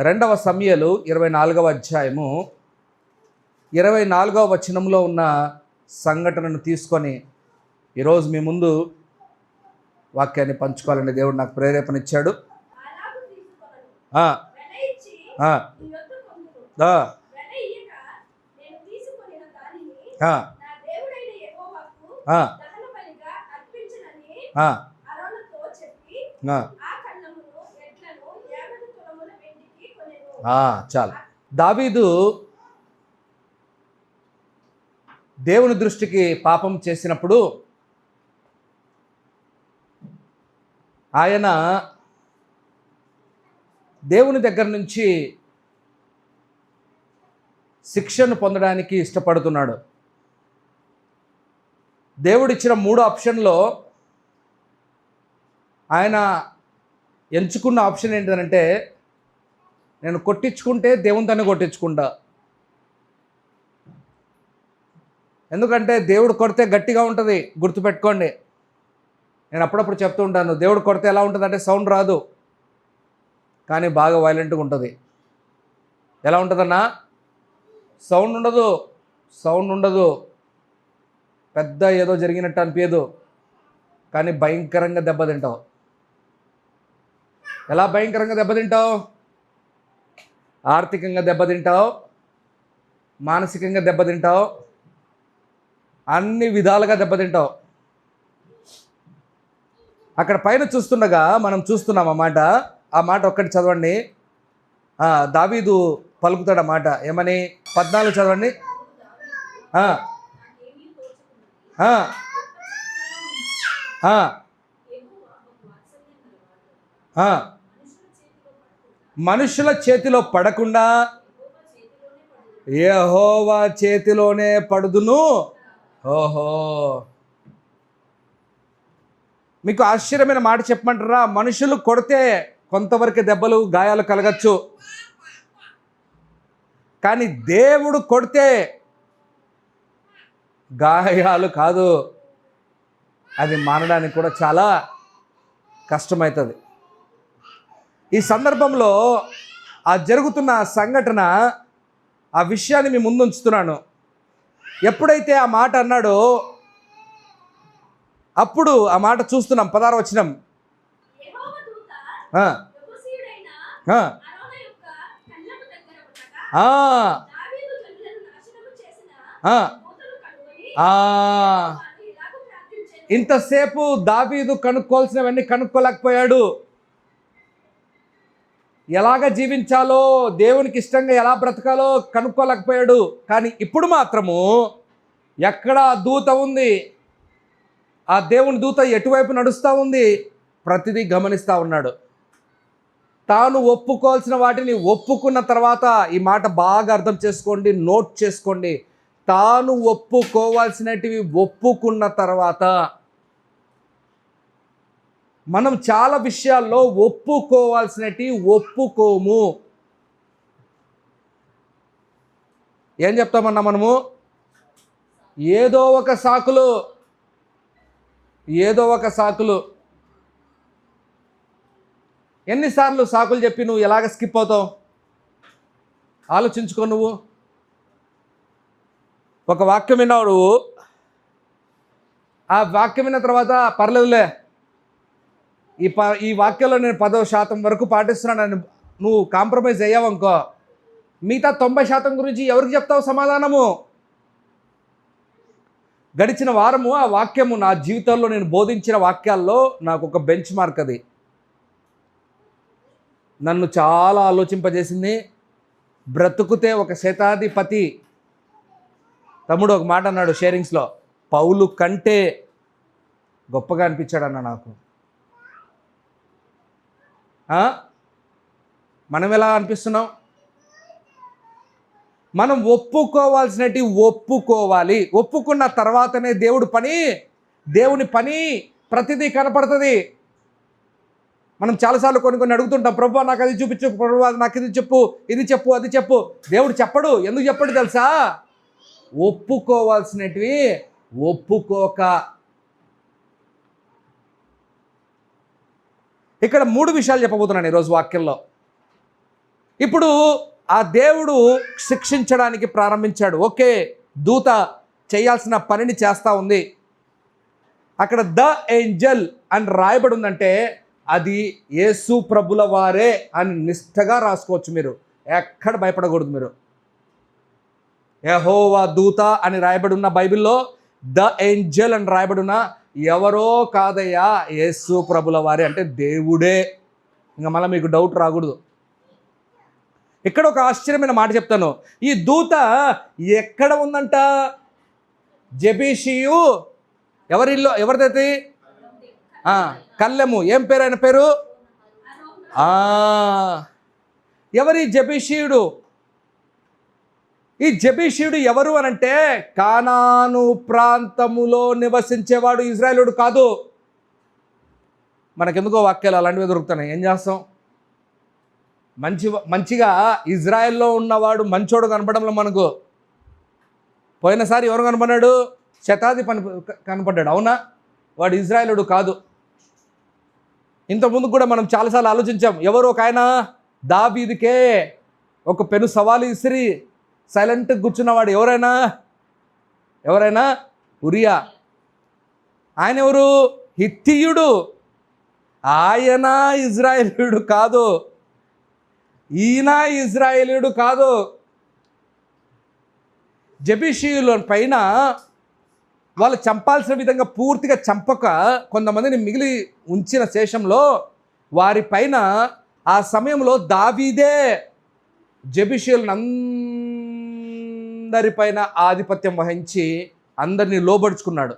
రెండవ సమూయేలు 24వ అధ్యాయము 24వ వచనంలో ఉన్న సంఘటనను తీసుకొని ఈరోజు మీ ముందు వాక్యాన్ని పంచుకోవాలని దేవుడు నాకు ప్రేరేపణ ఇచ్చాడు. చాలు. దావీదు దేవుని దృష్టికి పాపం చేసినప్పుడు ఆయన దేవుని దగ్గర నుంచి శిక్షను పొందడానికి ఇష్టపడుతున్నాడు. దేవుడిచ్చిన 3 ఆప్షన్లో ఆయన ఎంచుకున్న ఆప్షన్ ఏంటంటే, నేను కొట్టించుకుంటే దేవుని తను కొట్టించుకుంటా. ఎందుకంటే దేవుడు కొడితే గట్టిగా ఉంటుంది, గుర్తుపెట్టుకోండి. నేను అప్పుడప్పుడు చెప్తూ ఉంటాను, దేవుడు కొడితే ఎలా ఉంటుంది అంటే సౌండ్ రాదు, కానీ బాగా వైలెంట్గా ఉంటుంది. ఎలా ఉంటుందన్నా? సౌండ్ ఉండదు, పెద్ద ఏదో జరిగినట్టు అనిపించదు, కానీ భయంకరంగా దెబ్బతింటావు. ఎలా భయంకరంగా దెబ్బతింటావు? ఆర్థికంగా దెబ్బతింటావు, మానసికంగా దెబ్బతింటావు, అన్ని విధాలుగా దెబ్బతింటావు. అక్కడ పైన చూస్తుండగా మనం చూస్తున్నాం ఆ మాట ఒక్కటి చదవండి. దావీదు పలుకుతాడు ఆ మాట, ఏమని? 14 చదవండి. మనుషుల చేతిలో పడకుండా యెహోవా చేతిలోనే పడుదును. ఓహో, మీకు ఆశ్చర్యమైన మాట చెప్పమంటారా? మనుషులు కొడితే కొంతవరకు దెబ్బలు గాయాలు కలగచ్చు, కానీ దేవుడు కొడితే గాయాలు కాదు, అది మానడానికి కూడా చాలా కష్టమవుతుంది. ఈ సందర్భంలో ఆ జరుగుతున్న సంఘటన, ఆ విషయాన్ని మీ ముందు ఉంచుతున్నాను. ఎప్పుడైతే ఆ మాట అన్నాడో అప్పుడు ఆ మాట చూస్తున్నాం. 16వ వచనం. ఇంతసేపు దావీదు కనుక్కోవాల్సినవన్నీ కనుక్కోలేకపోయాడు. ఎలాగ జీవించాలో, దేవునికి ఇష్టంగా ఎలా బ్రతకాలో కనుక్కోలేకపోయాడు. కానీ ఇప్పుడు మాత్రము ఎక్కడ దూత ఉంది, ఆ దేవుని దూత ఎటువైపు నడుస్తూ ఉంది, ప్రతిదీ గమనిస్తూ ఉన్నాడు. తాను ఒప్పుకోవాల్సిన వాటిని ఒప్పుకున్న తర్వాత, ఈ మాట బాగా అర్థం చేసుకోండి, నోట్ చేసుకోండి. తాను ఒప్పుకోవాల్సినటివి ఒప్పుకున్న తర్వాత, మనం చాలా విషయాల్లో ఒప్పుకోవాల్సినవి ఒప్పుకోము. ఏం చెప్తామన్నా మనము? ఏదో ఒక సాకులు. ఎన్నిసార్లు సాకులు చెప్పి నువ్వు ఎలాగ స్కిప్ అవుతావు? ఆలోచించుకో. నువ్వు ఒక వాక్యం విన్నావు, నువ్వు ఆ వాక్యం విన్న తర్వాత పర్లేదులే, ఈ వాక్యంలో నేను 10% వరకు పాటిస్తున్నాను, నువ్వు కాంప్రమైజ్ అయ్యావనుకో, మిగతా 90% గురించి ఎవరికి చెప్తావు సమాధానము? గడిచిన వారము ఆ వాక్యము నా జీవితంలో నేను బోధించిన వాక్యాల్లో నాకు ఒక బెంచ్ మార్క్. అది నన్ను చాలా ఆలోచింపజేసింది. బ్రతుకుతే ఒక శతాధిపతి. తమ్ముడు ఒక మాట అన్నాడు షేరింగ్స్లో, పౌలు కంటే గొప్పగా అనిపించాడన్న నాకు. మనం ఎలా అనిపిస్తున్నాం? మనం ఒప్పుకోవాల్సినవి ఒప్పుకోవాలి. ఒప్పుకున్న తర్వాతనే దేవుని పని ప్రతిదీ కనపడుతుంది. మనం చాలాసార్లు కొన్ని అడుగుతుంటాం, ప్రభు నాకు అది చూపించు, ప్రభు నాకు ఇది చెప్పు, ఇది చెప్పు, అది చెప్పు. దేవుడు చెప్పడు. ఎందుకు చెప్పడు తెలుసా? ఒప్పుకోవాల్సినవి ఒప్పుకోక. ఇక్కడ 3 విషయాలు చెప్పబోతున్నాను ఈరోజు వాక్యంలో. ఇప్పుడు ఆ దేవుడు శిక్షించడానికి ప్రారంభించాడు. ఓకే, దూత చేయాల్సిన పనిని చేస్తూ ఉంది. అక్కడ ద ఏంజల్ అని రాయబడి ఉందంటే అది యేసు ప్రభుల వారే అని నిష్ఠగా రాసుకోవచ్చు. మీరు ఎక్కడ భయపడకూడదు. మీరు యెహోవా దూత అని రాయబడి ఉన్న బైబిల్లో ద ఏంజల్ అని రాయబడి ఉన్న ఎవరో కాదయ్యా, యేసు ప్రభుల వారే అంటే దేవుడే. ఇంకా మళ్ళీ మీకు డౌట్ రాకూడదు. ఇక్కడ ఒక ఆశ్చర్యమైన మాట చెప్తాను. ఈ దూత ఎక్కడ ఉందంట? జెబీషియు ఎవరిల్లో ఎవరిదైతే కళ్ళెము. ఏం పేరు ఆయన పేరు? ఎవరి జెబీషియుడు? ఈ జెబీషియుడు ఎవరు అనంటే కానాను ప్రాంతములో నివసించేవాడు, ఇజ్రాయేలుడు కాదు. మనకెందుకో వాక్యాలు అలాంటివి దొరుకుతున్నాయి. ఏం చేస్తాం? మంచిగా ఇజ్రాయెల్లో ఉన్నవాడు మంచోడు కనపడంలో మనకు. పోయినసారి ఎవరు కనపడ్డాడు? శతాధిపతి కనపడ్డాడు. అవునా? వాడు ఇజ్రాయేలుడు కాదు. ఇంతకుముందు కూడా మనం చాలాసార్లు ఆలోచించాం. ఎవరు? ఒక ఆయన దావీదుకే ఒక పెను సవాలు ఇసిరి సైలెంట్గా కూర్చున్నవాడు. ఎవరైనా ఉరియా. ఆయన ఎవరు? హిత్తీయుడు. ఆయన ఇజ్రాయేలీయుడు కాదు. ఈయన ఇజ్రాయేలీయుడు కాదు. జెబూషీయుల పైన వాళ్ళు చంపాల్సిన విధంగా పూర్తిగా చంపక కొంతమందిని మిగిలి ఉంచిన శేషంలో వారి పైన ఆ సమయంలో దావీదే జెబూషీయులను అందరిపైన ఆధిపత్యం వహించి అందరినీ లోబడుచుకున్నాడు.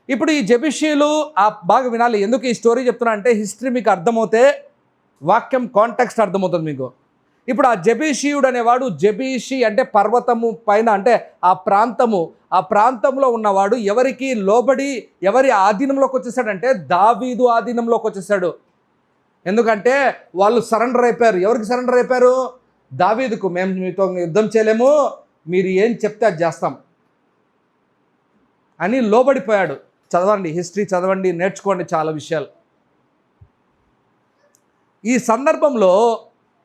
ఇప్పుడు ఈ జెబూషీయులు బాగా వినాలి. ఎందుకు ఈ స్టోరీ చెప్తున్నా అంటే హిస్టరీ మీకు అర్థమవుతే వాక్యం కాంటెక్స్ట్ అర్థమవుతుంది మీకు. ఇప్పుడు ఆ జెబూషీయుడు అనేవాడు, జెబూషీ అంటే పర్వతము పైన అంటే ఆ ప్రాంతంలో ఉన్నవాడు ఎవరికి లోబడి ఎవరి ఆధీనంలోకి వచ్చేసాడంటే దావీదు ఆధీనంలోకి వచ్చేసాడు. ఎందుకంటే వాళ్ళు సరెండర్ అయిపోయారు. ఎవరికి సరెండర్ అయిపోయారు? దావీదుకు. మేము మీతో యుద్ధం చేయలేము, మీరు ఏం చెప్తే అది చేస్తాం అని లోబడిపోయాడు. చదవండి, హిస్టరీ చదవండి, నేర్చుకోండి చాలా విషయాలు. ఈ సందర్భంలో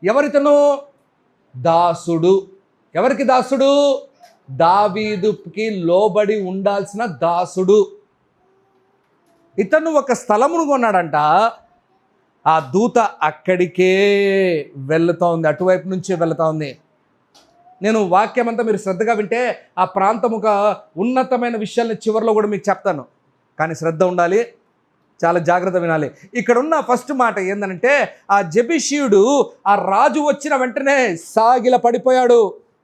ఎవరితను? దాసుడు. ఎవరికి దాసుడు? దావీదుకి లోబడి ఉండాల్సిన దాసుడు. ఇతను ఒక స్థలమును కొన్నాడంట. ఆ దూత అక్కడికే వెళుతూ ఉంది, అటువైపు నుంచే వెళుతూ ఉంది. నేను వాక్యం అంతా మీరు శ్రద్ధగా వింటే ఆ ప్రాంతం ఒక ఉన్నతమైన విషయాన్ని చివరిలో కూడా మీకు చెప్తాను. కానీ శ్రద్ధ ఉండాలి, చాలా జాగ్రత్త వినాలి. ఇక్కడ ఉన్న ఫస్ట్ మాట ఏంటంటే ఆ జెబూషీయుడు ఆ రాజు వచ్చిన వెంటనే సాగిల పడిపోయాడు.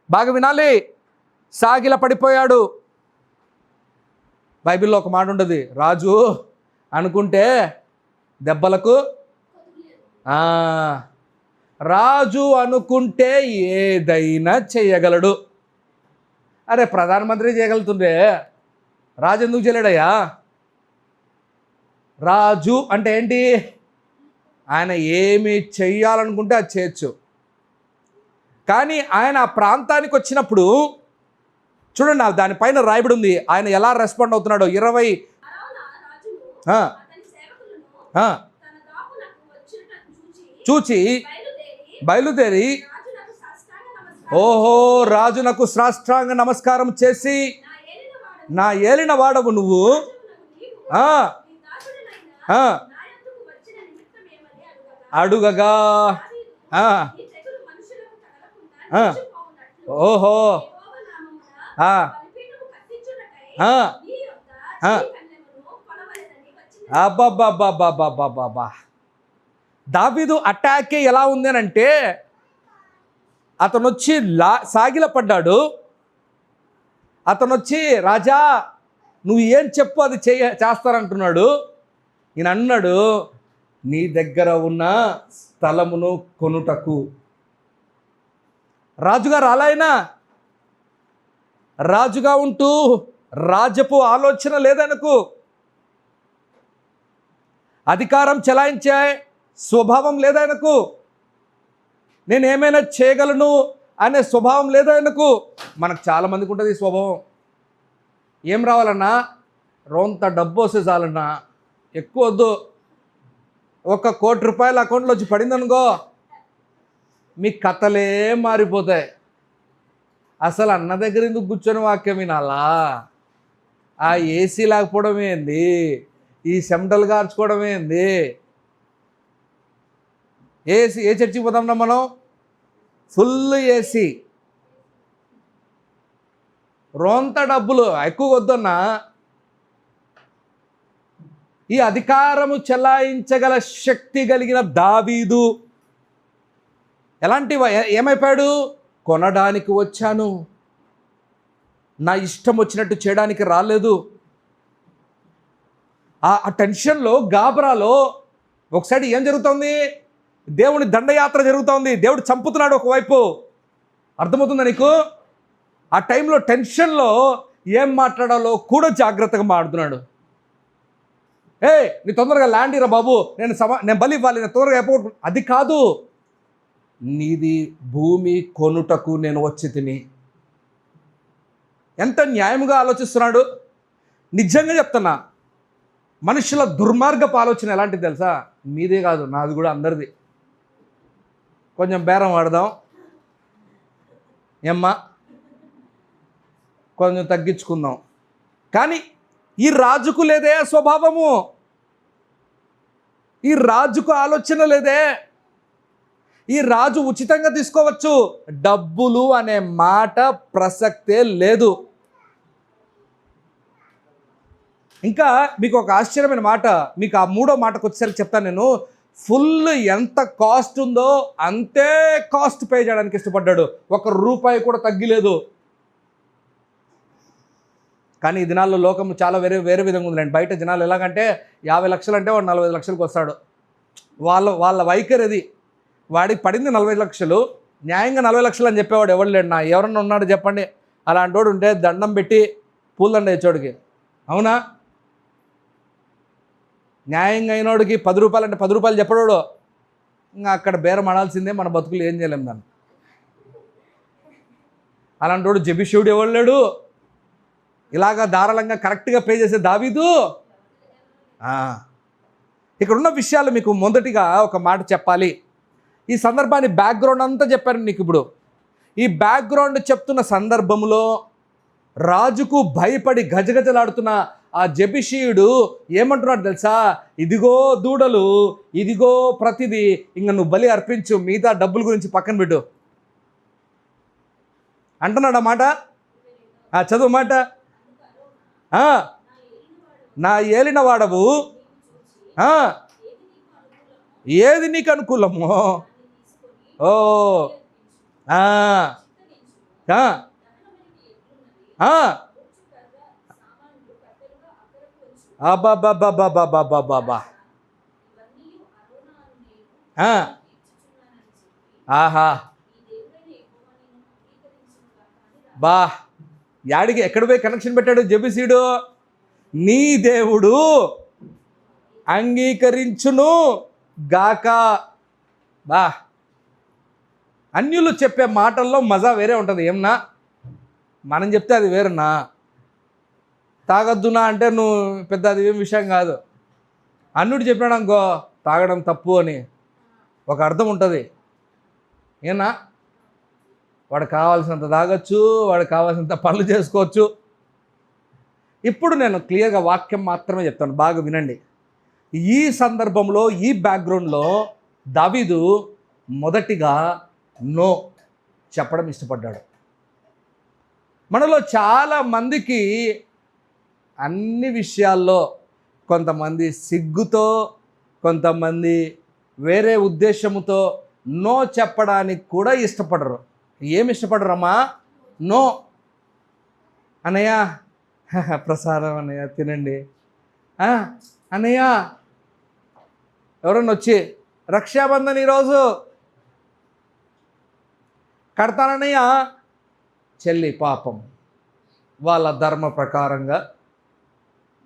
బాగా వినాలి, సాగిల పడిపోయాడు. బైబిల్లో ఒక మాట ఉండదు, రాజు అనుకుంటే దెబ్బలకు రాజు అనుకుంటే ఏదైనా చేయగలడు. అరే ప్రధానమంత్రి చేయగలుగుతుండే రాజు ఎందుకు చేయలేడయ్యా? రాజు అంటే ఏంటి? ఆయన ఏమి చెయ్యాలనుకుంటే అది చేయొచ్చు. కానీ ఆయన ఆ ప్రాంతానికి వచ్చినప్పుడు చూడండి, దానిపైన రాయబడి ఉంది ఆయన ఎలా రెస్పాండ్ అవుతున్నాడో. 20 చూచి బయలుదేరి ఓహో రాజునకు సాష్టాంగ నమస్కారం చేసి, నా ఏలిన వాడవు నువ్వు అడుగగా ఓహో అబ్బబ్బబ్బబ్బబ్బబ్బబ్బా. దావీదు అటాకే ఎలా ఉంది అని అంటే అతను వచ్చి సాగిలపడ్డాడు. అతను వచ్చి రాజా నువ్వు ఏం చెప్పు అది చేస్తానంటున్నాడు. ఈయన అన్నాడు, నీ దగ్గర ఉన్న స్థలమును కొనుటకు. రాజుగా రాలాయనా, రాజుగా ఉంటూ రాజపు ఆలోచన లేదనకు, అధికారం చెలాయించే స్వభావం లేదనకు, నేనేమైనా చేయగలను అనే స్వభావం లేదనకు. మనకు చాలామందికి ఉంటుంది ఈ స్వభావం. ఏం రావాలన్నా రోంత డబ్బు వస్తే చాలన్నా, ఎక్కువ వద్దు. 1 కోటి రూపాయలు అకౌంట్లో వచ్చి పడిందనుకో, మీ కథలే మారిపోతాయి. అసలు అన్న దగ్గర ఎందుకు కూర్చొని వాక్యం వినాలా? ఆ ఏసీ లేకపోవడం ఏంది, ఈ చెమటలు కార్చుకోవడం ఏంది? ఏసీ ఏ చర్చికి పోతాం మనం? ఫుల్ ఏసీ, రోంత డబ్బులు ఎక్కువ వద్దన్నా. ఈ అధికారము చెలాయించగల శక్తి కలిగిన దావీదు ఎలాంటి ఏమైపోయాడు? కొనడానికి వచ్చాను, నా ఇష్టం వచ్చినట్టు చేయడానికి రాలేదు. ఆ టెన్షన్లో, గాబరాలో ఒకసారి ఏం జరుగుతుంది? దేవుని దండయాత్ర జరుగుతోంది, దేవుడు చంపుతున్నాడు ఒకవైపు. అర్థమవుతుందా నీకు? ఆ టైంలో టెన్షన్లో ఏం మాట్లాడాలో కూడా జాగ్రత్తగా మాట్లాడుతున్నాడు. నీ తొందరగా ల్యాండ్ ఇరా బాబు, నేను బలి ఇవ్వాలి, నేను తొందరగా ఎప్పుడు. అది కాదు, నీది భూమి కొనుటకు నేను వచ్చి తిని. ఎంత న్యాయంగా ఆలోచిస్తున్నాడు. నిజంగా చెప్తున్నా, మనుషుల దుర్మార్గపు ఆలోచన ఎలాంటిది తెలుసా? మీదే కాదు, నాది కూడా, అందరిది. కొంచెం బేరం ఆడదాం, ఏమ్మా కొంచెం తగ్గించుకుందాం. కానీ ఈ రాజుకు లేదే స్వభావము, ఈ రాజుకు ఆలోచన లేదే. ఈ రాజు ఉచితంగా తీసుకోవచ్చు, డబ్బులు అనే మాట ప్రసక్తే లేదు. ఇంకా మీకు ఒక ఆశ్చర్యమైన మాట, మీకు ఆ మూడో మాటకు వచ్చేసరికి చెప్తాను నేను. ఫుల్ ఎంత కాస్ట్ ఉందో అంతే కాస్ట్ పే చేయడానికి ఇష్టపడ్డాడు, 1 రూపాయి కూడా తగ్గిలేదు. కానీ ఈ దినాల్లో లోకం చాలా వేరే విధంగా ఉందండి. బయట జనాలు ఎలాగంటే 50 లక్షలు అంటే వాడు 45 లక్షలకు వస్తాడు. వాళ్ళ వైఖరి అది. వాడికి పడింది 45 లక్షలు, న్యాయంగా 40 లక్షలు అని చెప్పేవాడు ఎవడు లేడు. ఎవరన్నా ఉన్నాడు చెప్పండి? అలాంటి వాడు ఉంటే దండం పెట్టి పూలదండ ఇచ్చోడికి. అవునా? న్యాయంగా అయినోడికి 10 రూపాయలు అంటే 10 రూపాయలు చెప్పడాడు. ఇంకా అక్కడ బేరం ఆడాల్సిందే, మన బతుకులు ఏం చేయలేం దాన్ని. అలాంటి వాడు జెబిషుడు ఎవడు లేడు. ఇలాగా ధారాళంగా కరెక్ట్గా పే చేసే దావీదు. ఇక్కడ ఉన్న విషయాలు మీకు మొదటిగా ఒక మాట చెప్పాలి. ఈ సందర్భాన్ని బ్యాక్గ్రౌండ్ అంతా చెప్పాను నీకు. ఇప్పుడు ఈ బ్యాక్గ్రౌండ్ చెప్తున్న సందర్భంలో రాజుకు భయపడి గజగజలాడుతున్న ఆ జెబిషీయుడు ఏమంటున్నాడు తెలుసా? ఇదిగో దూడలు, ఇదిగో ప్రతిదీ, ఇంక నువ్వు బలి అర్పించు, మిగతా డబ్బుల గురించి పక్కన పెట్టు అంటున్నాడు. ఆ మాట చదువు మాట. నా ఏలిన వాడవు, ఏది నీకు అనుకూలమో అబ్బాబ్బాబ్బాబ్బాబ్బాబ్బా, ఆహా, బా, యాడికి ఎక్కడ పోయి కనెక్షన్ పెట్టాడు జెబిషీయుడు? నీ దేవుడు అంగీకరించును గాక. బా, అన్యులు చెప్పే మాటల్లో మజా వేరే ఉంటుంది. ఏమన్నా మనం చెప్తే అది వేరన్నా. తాగొద్దునా అంటే నువ్వు పెద్ద అది ఏం విషయం కాదు. అన్యుడు చెప్పినాడు అనుకో, తాగడం తప్పు అని ఒక అర్థం ఉంటుంది. ఏనా, వాడు కావాల్సినంత తాగొచ్చు, వాడు కావాల్సినంత పనులు చేసుకోవచ్చు. ఇప్పుడు నేను క్లియర్గా వాక్యం మాత్రమే చెప్తాను, బాగా వినండి. ఈ సందర్భంలో, ఈ బ్యాక్గ్రౌండ్లో దావీదు మొదటిగా నో చెప్పడం ఇష్టపడ్డాడు. మనలో చాలా మందికి అన్ని విషయాల్లో కొంతమంది సిగ్గుతో, కొంతమంది వేరే ఉద్దేశముతో నో చెప్పడానికి కూడా ఇష్టపడరు. ఏమి ఇష్టపడరమ్మా? నో. అన్నయ్య ప్రసాదం, అన్నయ్య తినండి, అన్నయ్య ఎవరన్నా వచ్చి రక్షాబంధన్ ఈరోజు కడతానన్నయ్య, చెల్లి పాపం వాళ్ళ ధర్మ ప్రకారంగా,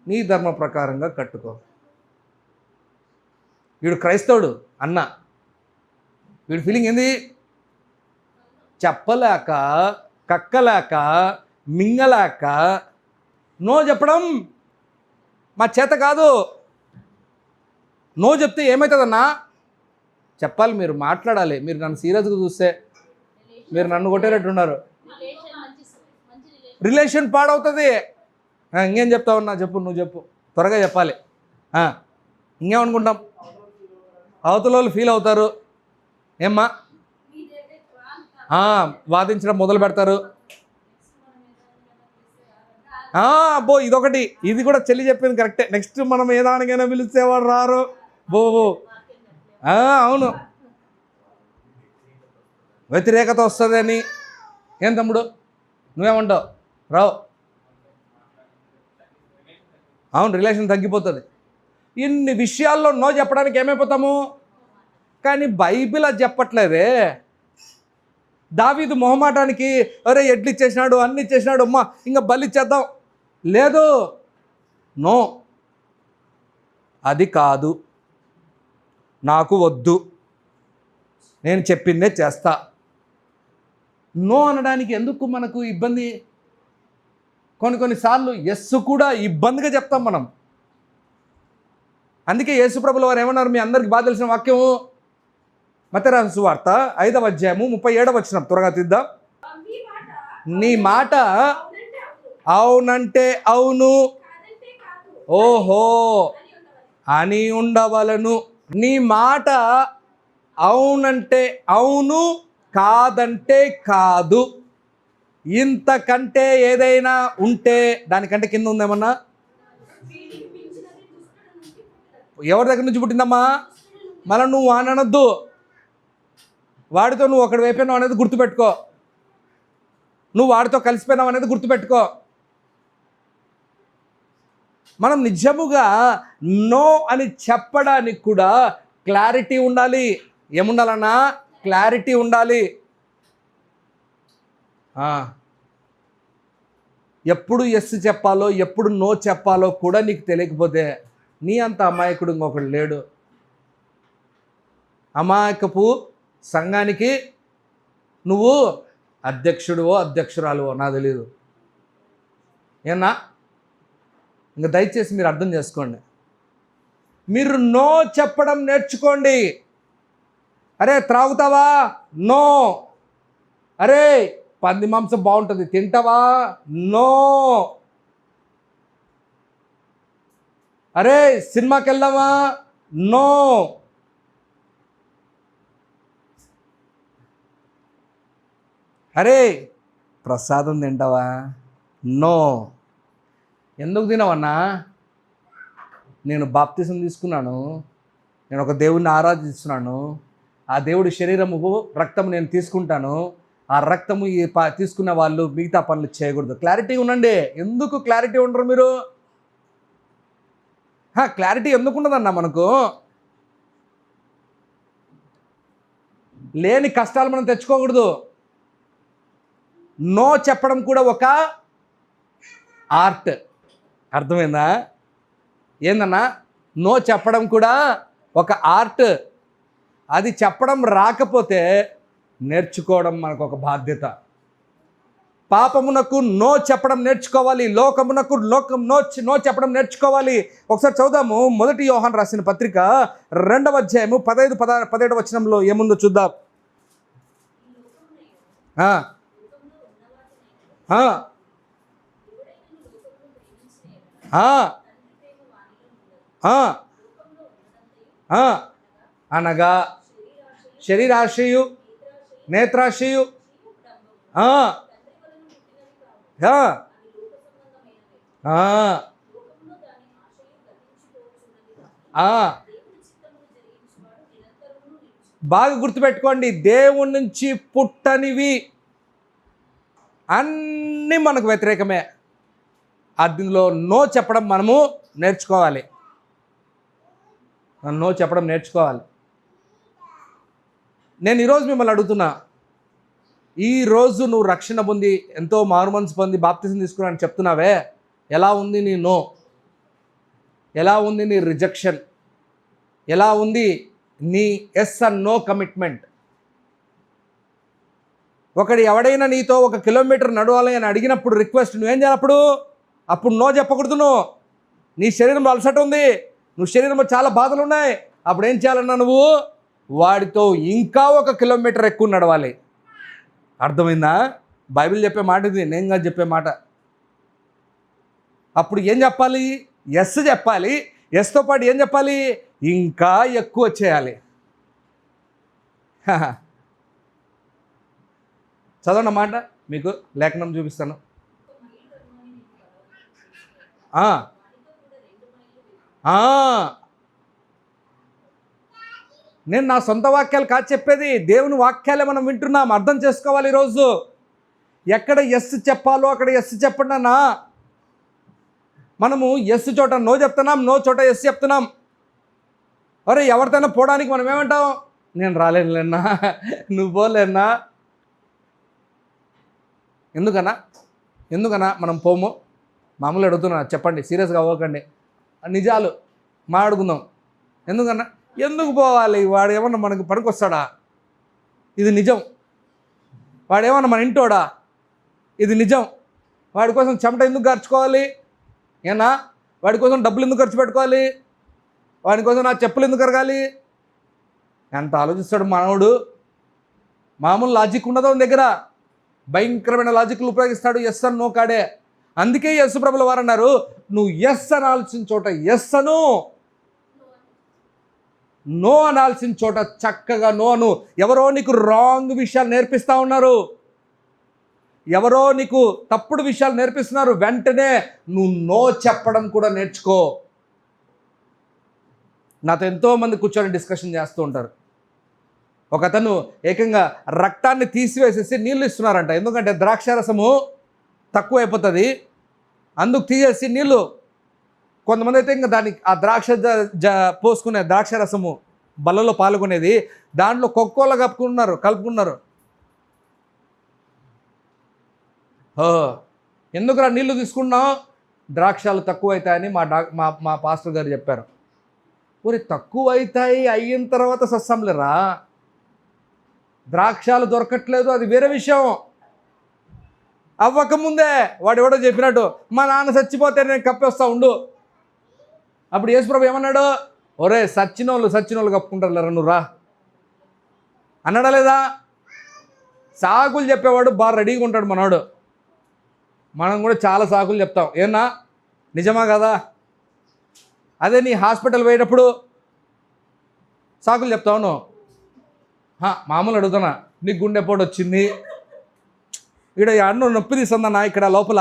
నీ ధర్మ ప్రకారంగా కట్టుకో. వీడు క్రైస్తవుడు అన్న, వీడి ఫీలింగ్ ఏంది? చెప్పలేక, కక్కలేక, మింగలేక నో చెప్పడం మా చేత కాదు. నో చెప్తే ఏమవుతుందన్నా? చెప్పాలి, మీరు మాట్లాడాలి. మీరు నన్ను సీరియస్గా చూస్తే మీరు నన్ను కొట్టేటట్టున్నారు. రిలేషన్ పాడవుతుంది. ఇంకేం చెప్తా ఉన్నా చెప్పు, నువ్వు చెప్పు, త్వరగా చెప్పాలి. ఇంకేమనుకుంటాం, అవతల వాళ్ళు ఫీల్ అవుతారు. ఏమ్మా వాదించడం మొదలు పెడతారు. అబ్బో ఇదొకటి, ఇది కూడా చెల్లి చెప్పింది కరెక్టే. నెక్స్ట్ మనం ఏదానికైనా పిలిచేవాడు రారు. బో అవును, వ్యతిరేకత వస్తుంది అని. ఏం తమ్ముడు నువ్వేమంటావు? రావు. అవును, రిలేషన్ తగ్గిపోతుంది. ఇన్ని విషయాల్లో నో చెప్పడానికి ఏమైపోతాము. కానీ బైబిల్ అది చెప్పట్లేదే. దావీదు మొహమాటానికి అరే ఎడ్లు ఇచ్చేసినాడు, అన్ని ఇచ్చేసినాడు, అమ్మా ఇంకా బలి ఇచ్చేద్దాం, లేదు, నో, అది కాదు, నాకు వద్దు, నేను చెప్పిందే చేస్తా. నో అనడానికి ఎందుకు మనకు ఇబ్బంది? కొన్నిసార్లు ఎస్ కూడా ఇబ్బందిగా చెప్తాం మనం. అందుకే యేసుప్రభుల వారు ఏమన్నారు, మీ అందరికీ బాగా తెలిసిన వాక్యము, మత్తయి రాసిన సువార్త 5వ అధ్యాయము 37వ వచనం, త్వరగా తీద్దాం. నీ మాట అవునంటే అవును, ఓహో అని ఉండవలను. నీ మాట అవునంటే అవును, కాదంటే కాదు. ఇంతకంటే ఏదైనా ఉంటే దానికంటే కింద ఉందేమన్నా? ఎవరి దగ్గర నుంచి పుట్టిందమ్మా? మళ్ళీ నువ్వు అనొద్దు. వాడితో నువ్వు ఒకటి వైపోయినావు అనేది గుర్తుపెట్టుకో. నువ్వు వాడితో కలిసిపోయినావు అనేది గుర్తుపెట్టుకో. మనం నిజముగా నో అని చెప్పడానికి కూడా క్లారిటీ ఉండాలి. ఏముండాలన్నా? క్లారిటీ ఉండాలి. ఎప్పుడు ఎస్ చెప్పాలో, ఎప్పుడు నో చెప్పాలో కూడా నీకు తెలియకపోతే నీ అంత అమాయకుడు ఇంకొకడు లేడు. అమాయకపు సంఘానికి నువ్వు అధ్యక్షుడివో అధ్యక్షురాలువో నాకు తెలీదు. ఏనా? ఇంకా దయచేసి మీరు అర్థం చేసుకోండి. మీరు నో చెప్పడం నేర్చుకోండి. అరే త్రాగుతావా? నో. అరే పంది మాంసం బాగుంటుంది, తింటావా? నో. అరే సినిమాకి వెళ్దామా? నో. అరే ప్రసాదం తింటావా? నో. ఎందుకు తినవన్నా? నేను బాప్తిసం తీసుకున్నాను, నేను ఒక దేవుడిని ఆరాధిస్తున్నాను, ఆ దేవుడి శరీరము రక్తము నేను తీసుకుంటాను, ఆ రక్తము తీసుకున్న వాళ్ళు మిగతా పనులు చేయకూడదు. క్లారిటీ ఉండండి. ఎందుకు క్లారిటీ ఉండరు మీరు? క్లారిటీ ఎందుకు ఉండదన్నా? మనకు లేని కష్టాలు మనం తెచ్చుకోకూడదు. నో చెప్పడం కూడా ఒక ఆర్ట్. అర్థమైందా? ఏందన్నా? నో చెప్పడం కూడా ఒక ఆర్ట్. అది చెప్పడం రాకపోతే నేర్చుకోవడం మనకు ఒక బాధ్యత. పాపమునకు నో చెప్పడం నేర్చుకోవాలి, లోకమునకు నో చెప్పడం నేర్చుకోవాలి. ఒకసారి చదువుదాము. 1 యోహాను రాసిన పత్రిక 2వ అధ్యాయము 15-17 వచనంలో ఏముందో చూద్దాం. అనగా శరీరాశయు, నేత్రాశయు, బాగా గుర్తుపెట్టుకోండి. దేవుడి నుంచి పుట్టనివి అన్నీ మనకు వ్యతిరేకమే. అందులో నో చెప్పడం మనము నేర్చుకోవాలి. నో చెప్పడం నేర్చుకోవాలి. నేను ఈరోజు మిమ్మల్ని అడుగుతున్నా, ఈరోజు నువ్వు రక్షణ పొంది ఎంతో మారుమనసు పొంది బాప్తిసం తీసుకున్నాను చెప్తున్నావే, ఎలా ఉంది నీ నో? ఎలా ఉంది నీ రిజెక్షన్? ఎలా ఉంది నీ ఎస్ అండ్ నో కమిట్మెంట్? ఒకడు ఎవడైనా నీతో 1 కిలోమీటర్ నడవాలి అని అడిగినప్పుడు రిక్వెస్ట్ నువ్వేం చేయాలప్పుడు? అప్పుడు నో చెప్పకూడదు. నువ్వు నీ శరీరంలో అలసట ఉంది, నువ్వు శరీరంలో చాలా బాధలు ఉన్నాయి, అప్పుడు ఏం చేయాలన్నా? నువ్వు వాడితో ఇంకా 1 కిలోమీటర్ ఎక్కువ నడవాలి. అర్థమైందా? బైబిల్ చెప్పే మాట ఇది, నేను కాదు చెప్పే మాట. అప్పుడు ఏం చెప్పాలి? ఎస్ చెప్పాలి. ఎస్తో పాటు ఏం చెప్పాలి? ఇంకా ఎక్కువ చేయాలి. చదవండి మాట, మీకు లేఖనం చూపిస్తాను. నేను నా సొంత వాక్యాలు కాదు చెప్పేది, దేవుని వాక్యాలే మనం వింటున్నాం. అర్థం చేసుకోవాలి. ఈరోజు ఎక్కడ ఎస్ చెప్పాలో అక్కడ ఎస్ చెప్పండి అన్నా. మనము ఎస్ చోట నో చెప్తున్నాం, నో చోట ఎస్ చెప్తున్నాం. అరే ఎవరితోనైనా పోవడానికి మనం ఏమంటాం? నేను రాలేనులేనా, నువ్వు పోలేనా. ఎందుకన్నా మనం పోము? మామూలు అడుగుతున్నా, చెప్పండి, సీరియస్గా అవ్వకండి, నిజాలు మాట్లాడుకుందాం. ఎందుకన్నా? ఎందుకు పోవాలి? వాడు ఏమన్నా మనకు పనికొస్తాడా? ఇది నిజం. వాడు ఏమన్నా మన ఇంటోడా? ఇది నిజం. వాడి కోసం చెమట ఎందుకు ఖర్చుకోవాలి? ఏనా? వాడి కోసం డబ్బులు ఎందుకు ఖర్చు పెట్టుకోవాలి? వాడి కోసం నా చెప్పులు ఎందుకు కరగాలి? ఎంత ఆలోచిస్తాడు మానవుడు. మామూలు లాజిక్ ఉండదు దగ్గర, భయంకరమైన లాజిక్లు ఉపయోగిస్తాడు. ఎస్ అని నో కాడే. అందుకే యేసు ప్రభుల వారు అన్నారు, నువ్వు ఎస్ అనాల్సిన చోట ఎస్ అను, నో అనాల్సిన చోట చక్కగా నో అను. ఎవరో నీకు రాంగ్ విషయాలు నేర్పిస్తూ ఉన్నారు, ఎవరో నీకు తప్పుడు విషయాలు నేర్పిస్తున్నారు, వెంటనే నువ్వు నో చెప్పడం కూడా నేర్చుకో. నాతో ఎంతోమంది కూర్చొని డిస్కషన్ చేస్తూ ఉంటారు. ఒకతను ఏకంగా రక్తాన్ని తీసివేసేసి నీళ్ళు ఇస్తున్నారంట. ఎందుకంటే ద్రాక్షారసము తక్కువ అయిపోతుంది, అందుకు తీసేసి నీళ్ళు. కొంతమంది అయితే ఇంకా దానికి ఆ ద్రాక్ష పోసుకునే ద్రాక్షారసము బల్లలో పాల్గొనేది దాంట్లో కొక్కోలా కలుపుకున్నారు. ఎందుకురా నీళ్లు తీసుకున్నావు? ద్రాక్షాలు తక్కువ అవుతాయని మా పాస్టర్ గారు చెప్పారు. ఊరి తక్కువ అవుతాయి అయిన తర్వాత సస్సంలేరా, ద్రాక్షాలు దొరకట్లేదు, అది వేరే విషయం. అవ్వకముందే వాడు ఎవడో చెప్పినట్టు, మా నాన్న చచ్చిపోతే నేను కప్పేస్తా ఉండు. అప్పుడు యేసుప్రభు ఏమన్నాడు? ఒరే సచ్చినోళ్ళు కప్పుకుంటారు నువ్వు రా అన్నాడా లేదా? సాకులు చెప్పేవాడు బాగా రెడీగా ఉంటాడు మనవాడు. మనం కూడా చాలా సాకులు చెప్తాం. ఏమన్నా నిజమా కదా? అదే నీ హాస్పిటల్ పోయేటప్పుడు సాకులు చెప్తావు నువ్వు. మామూలు అడుగుతున్నా, నీకు గుండెపోటు వచ్చింది, ఇక్కడ అన్ను నొప్పి తీస్తుందన్నా, ఇక్కడ లోపల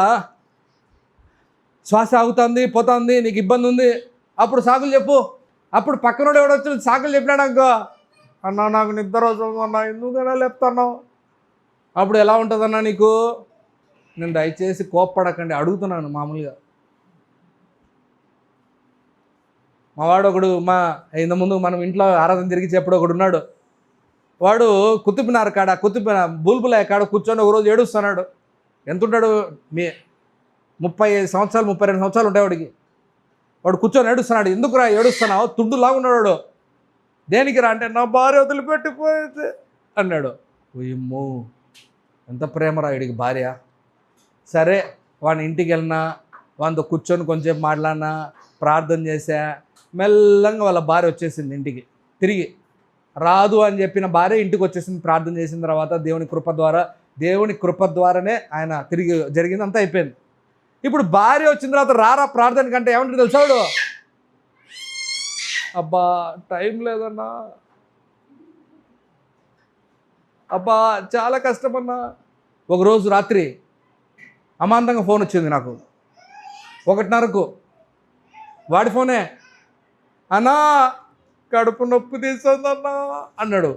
శ్వాస ఆగుతుంది పోతుంది, నీకు ఇబ్బంది ఉంది, అప్పుడు సాకులు చెప్పు. అప్పుడు పక్కనోడు ఎవడొచ్చి సాకులు చెప్పినాడు అనుకో, అన్నా నాకు నిద్ర వస్తుందన్నా, ఎందుకన్నా లేపుతున్నావు, అప్పుడు ఎలా ఉంటుందన్నా నీకు? నేను దయచేసి కోప్పడకండి, అడుగుతున్నాను మామూలుగా. మావాడు ఒకడు ఇంతకుముందు మనం ఇంట్లో ఆరాధన జరిగించేప్పుడు ఒకడు ఉన్నాడు. వాడు కుతుబినార్ కాడ బుల్బుల కాడ కూర్చొని ఒకరోజు ఏడుస్తున్నాడు. ఎంత ఉంటాడు? 35 సంవత్సరాలు 32 సంవత్సరాలు ఉంటాయి వాడికి. వాడు కూర్చొని ఏడుస్తున్నాడు. ఎందుకురా ఏడుస్తున్నావు? తుండులాగా ఉన్నాడు. దేనికి రా అంటే, నా భార్య వదిలిపెట్టిపోయింది అన్నాడు. ఓయమ్మో, ఎంత ప్రేమరా వీడికి భార్య. సరే వాడిని ఇంటికి వెళ్ళినా, వాడితో కూర్చొని కొంచెం మాట్లాడినా, ప్రార్థన చేశా. మెల్లంగా వాళ్ళ భార్య వచ్చేసింది ఇంటికి. తిరిగి రాదు అని చెప్పిన భార్య ఇంటికి వచ్చేసింది. ప్రార్థన చేసిన తర్వాత దేవుని కృప ద్వారానే ఆయన తిరిగి జరిగింది, అంతా అయిపోయింది. ఇప్పుడు భార్య వచ్చిన తర్వాత రారా ప్రార్థన కంటే ఏమంటారు తెలుసాడు? అబ్బా టైం లేదన్నా, అబ్బా చాలా కష్టమన్నా. ఒకరోజు రాత్రి అమాంతంగా ఫోన్ వచ్చింది నాకు, 1:30కు. వాడి ఫోనే. అన్నా కడుపు నొప్పి తీస్తుందన్నా అన్నాడు.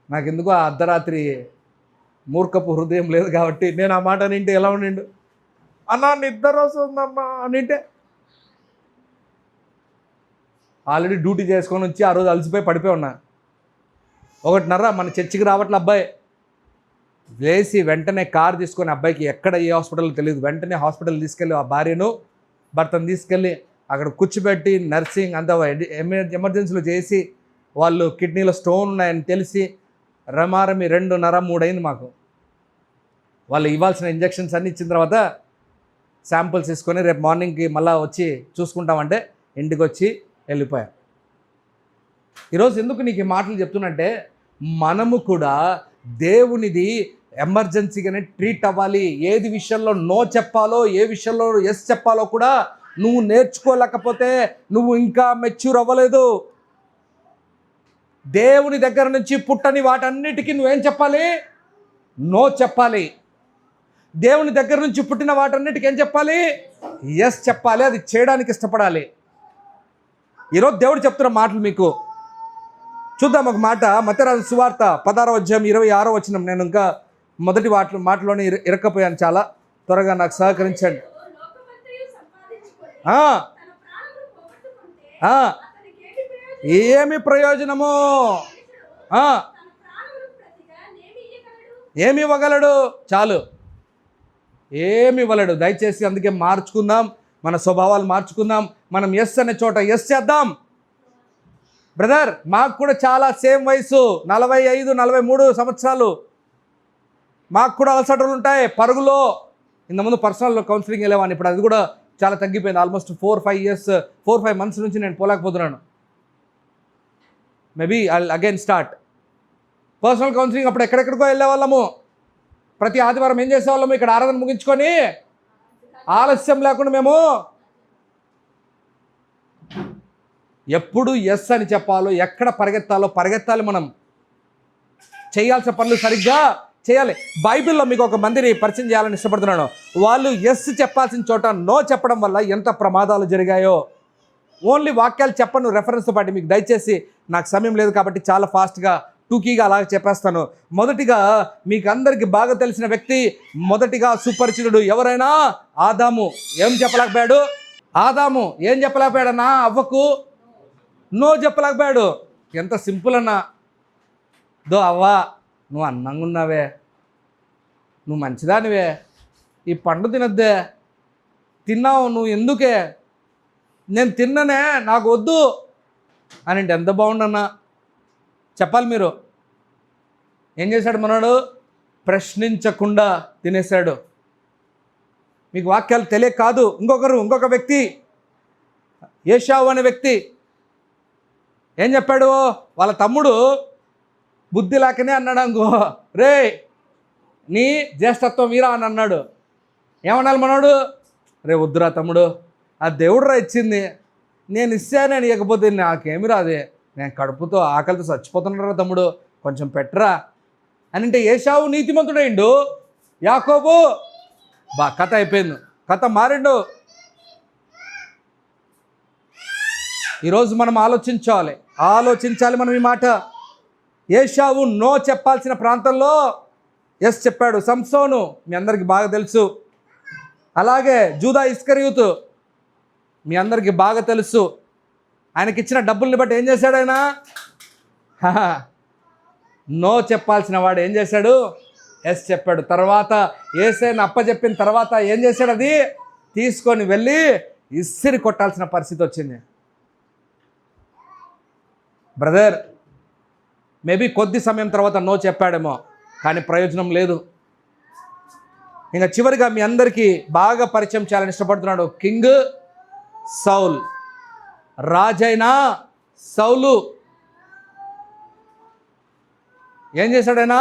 నాకెందుకు ఆ అర్ధరాత్రి మూర్ఖపు హృదయం లేదు కాబట్టి నేను ఆ మాట నింటే ఎలా ఉండిండు? అన్నా నిద్ర వస్తుందన్నా అనింటే, ఆల్రెడీ డ్యూటీ చేసుకొని వచ్చి ఆ రోజు అలసిపోయి పడిపోయి ఉన్నా. 1:30 మన చర్చికి రావట్లే అబ్బాయి. లేచి వెంటనే కారు తీసుకొని, అబ్బాయికి ఎక్కడ ఏ హాస్పిటల్లో తెలియదు, వెంటనే హాస్పిటల్ తీసుకెళ్ళి ఆ భార్యను భర్తను తీసుకెళ్ళి అక్కడ కూర్చోబెట్టి నర్సింగ్ అంతా ఎమర్జెన్సీలో చేసి, వాళ్ళు కిడ్నీలో స్టోన్ ఉన్నాయని తెలిసి రమారమి 2:30, 3 అయింది మాకు. వాళ్ళు ఇవ్వాల్సిన ఇంజెక్షన్స్ అన్నీ ఇచ్చిన తర్వాత శాంపుల్స్ తీసుకొని రేపు మార్నింగ్కి మళ్ళీ వచ్చి చూసుకుంటామంటే ఇంటికి వచ్చి వెళ్ళిపోయాం. ఈరోజు ఎందుకు నీకు ఈ మాటలు చెప్తున్నంటే, మనము కూడా దేవునిది ఎమర్జెన్సీగానే ట్రీట్ అవ్వాలి. ఏది విషయంలో నో చెప్పాలో, ఏ విషయంలో ఎస్ చెప్పాలో కూడా నువ్వు నేర్చుకోలేకపోతే నువ్వు ఇంకా మెచ్యూర్ అవ్వలేదు. దేవుని దగ్గర నుంచి పుట్టని వాటన్నిటికీ నువ్వేం చెప్పాలి? నో చెప్పాలి. దేవుని దగ్గర నుంచి పుట్టిన వాటన్నిటికీ ఏం చెప్పాలి? ఎస్ చెప్పాలి. అది చేయడానికి ఇష్టపడాలి. ఈరోజు దేవుడు చెప్తున్న మాటలు మీకు చూద్దాం. ఒక మాట, మత్తయి రాసిన సువార్త 16వ అధ్యాయం 26వ వచనం. నేను ఇంకా మొదటి మాటలోనే ఇరక్కపోయాను. చాలా త్వరగా నాకు సహకరించండి. ఏమి ప్రయోజనము? ఏమి ఇవ్వగలడు? చాలు, ఏమి ఇవ్వలేడు. దయచేసి అందుకే మార్చుకుందాం, మన స్వభావాలు మార్చుకుందాం. మనం ఎస్ అనే చోట ఎస్ చేద్దాం. బ్రదర్, మాకు కూడా చాలా సేమ్ వయసు, 45, 43 సంవత్సరాలు. మాకు కూడా అలసటలు ఉంటాయి పరుగులో. ఇంతకుముందు పర్సనల్ కౌన్సిలింగ్ వెళ్ళేవాడిని, ఇప్పుడు అది కూడా చాలా తగ్గిపోయింది. ఆల్మోస్ట్ 4-5 మంత్స్ నుంచి నేను పోలేకపోతున్నాను. Maybe I again start personal counselling. అప్పుడు ఎక్కడెక్కడికో వెళ్ళేవాళ్ళము. ప్రతి ఆదివారం ఏం చేసేవాళ్ళము? ఇక్కడ ఆరాధన ముగించుకొని ఆలస్యం లేకుండా మేము ఎప్పుడు ఎస్ అని చెప్పాలో, ఎక్కడ పరిగెత్తాలో పరిగెత్తాలి. మనం చేయాల్సిన పనులు సరిగ్గా చేయాలి. బైబిల్లో మీకు ఒక మందిని పరిచయం చేయాలని ఇష్టపడుతున్నాను. వాళ్ళు ఎస్ చెప్పాల్సిన చోట నో చెప్పడం వల్ల ఎంత ప్రమాదాలు జరిగాయో. ఓన్లీ వాక్యాలు చెప్పను రెఫరెన్స్తో పాటు. మీకు దయచేసి నాకు సమయం లేదు కాబట్టి చాలా ఫాస్ట్గా టూకీగా అలాగే చెప్పేస్తాను. మొదటిగా మీకు అందరికీ బాగా తెలిసిన వ్యక్తి, మొదటిగా సుపరిచితుడు ఎవరైనా ఆదాము. ఏం చెప్పలేకపోయాడు? ఆదాము ఏం చెప్పలేకపోయాడన్నా? అవ్వకు నో చెప్పలేకపోయాడు. ఎంత సింపుల్ అన్నా. అవ్వా, నువ్వు అందంగా ఉన్నావే, నువ్వు మంచిదానివే, ఈ పండు తినద్దే, తిన్నావు నువ్వు ఎందుకే? నేను తిన్ననే, నాకు వద్దు అని అంటే ఎంత బాగుండన్నా చెప్పాలి. మీరు ఏం చేశాడు మనోడు? ప్రశ్నించకుండా తినేశాడు. మీకు వాక్యాలు తెలియక కాదు. ఇంకొక వ్యక్తి, ఏషావు అనే వ్యక్తి ఏం చెప్పాడు? వాళ్ళ తమ్ముడు బుద్ధి లేకనే అన్నాడు అనుకో, రే నీ జ్యేష్ఠత్వం వీరా అని అన్నాడు. ఏమన్నాడు మనోడు? రే వద్దురా తమ్ముడు, ఆ దేవుడురా ఇచ్చింది, నేను ఇస్తానని ఇవ్వకపోతే నాకేమి రాదే, నేను కడుపుతో ఆకలితో చచ్చిపోతున్నారా తమ్ముడు, కొంచెం పెట్టరా అని అంటే ఏషావు నీతిమంతుడైండు. యాకోబు కథ అయిపోయింది, కథ మారిండు. ఈరోజు మనం ఆలోచించాలి మనం ఈ మాట. ఏషావు నో చెప్పాల్సిన ప్రాంతంలో ఎస్ చెప్పాడు. సంసోను మీ అందరికీ బాగా తెలుసు. అలాగే జూదా ఇస్కరియోతు మీ అందరికీ బాగా తెలుసు. ఆయనకిచ్చిన డబ్బుల్ని బట్టి ఏం చేశాడు ఆయన? నో చెప్పాల్సిన వాడు ఏం చేశాడు? ఎస్ చెప్పాడు. తర్వాత యేసయ్యను అప్పచెప్పిన తర్వాత ఏం చేశాడు? అది తీసుకొని వెళ్ళి ఇసిరి కొట్టాల్సిన పరిస్థితి వచ్చింది. బ్రదర్, మేబీ కొద్ది సమయం తర్వాత నో చెప్పాడేమో, కానీ ప్రయోజనం లేదు. ఇంకా చివరిగా మీ అందరికీ బాగా పరిచయం చేయాలని ఇష్టపడుతున్నాడు. కింగ్ సౌల్, రాజైన సౌలు ఏం చేశాడైనా?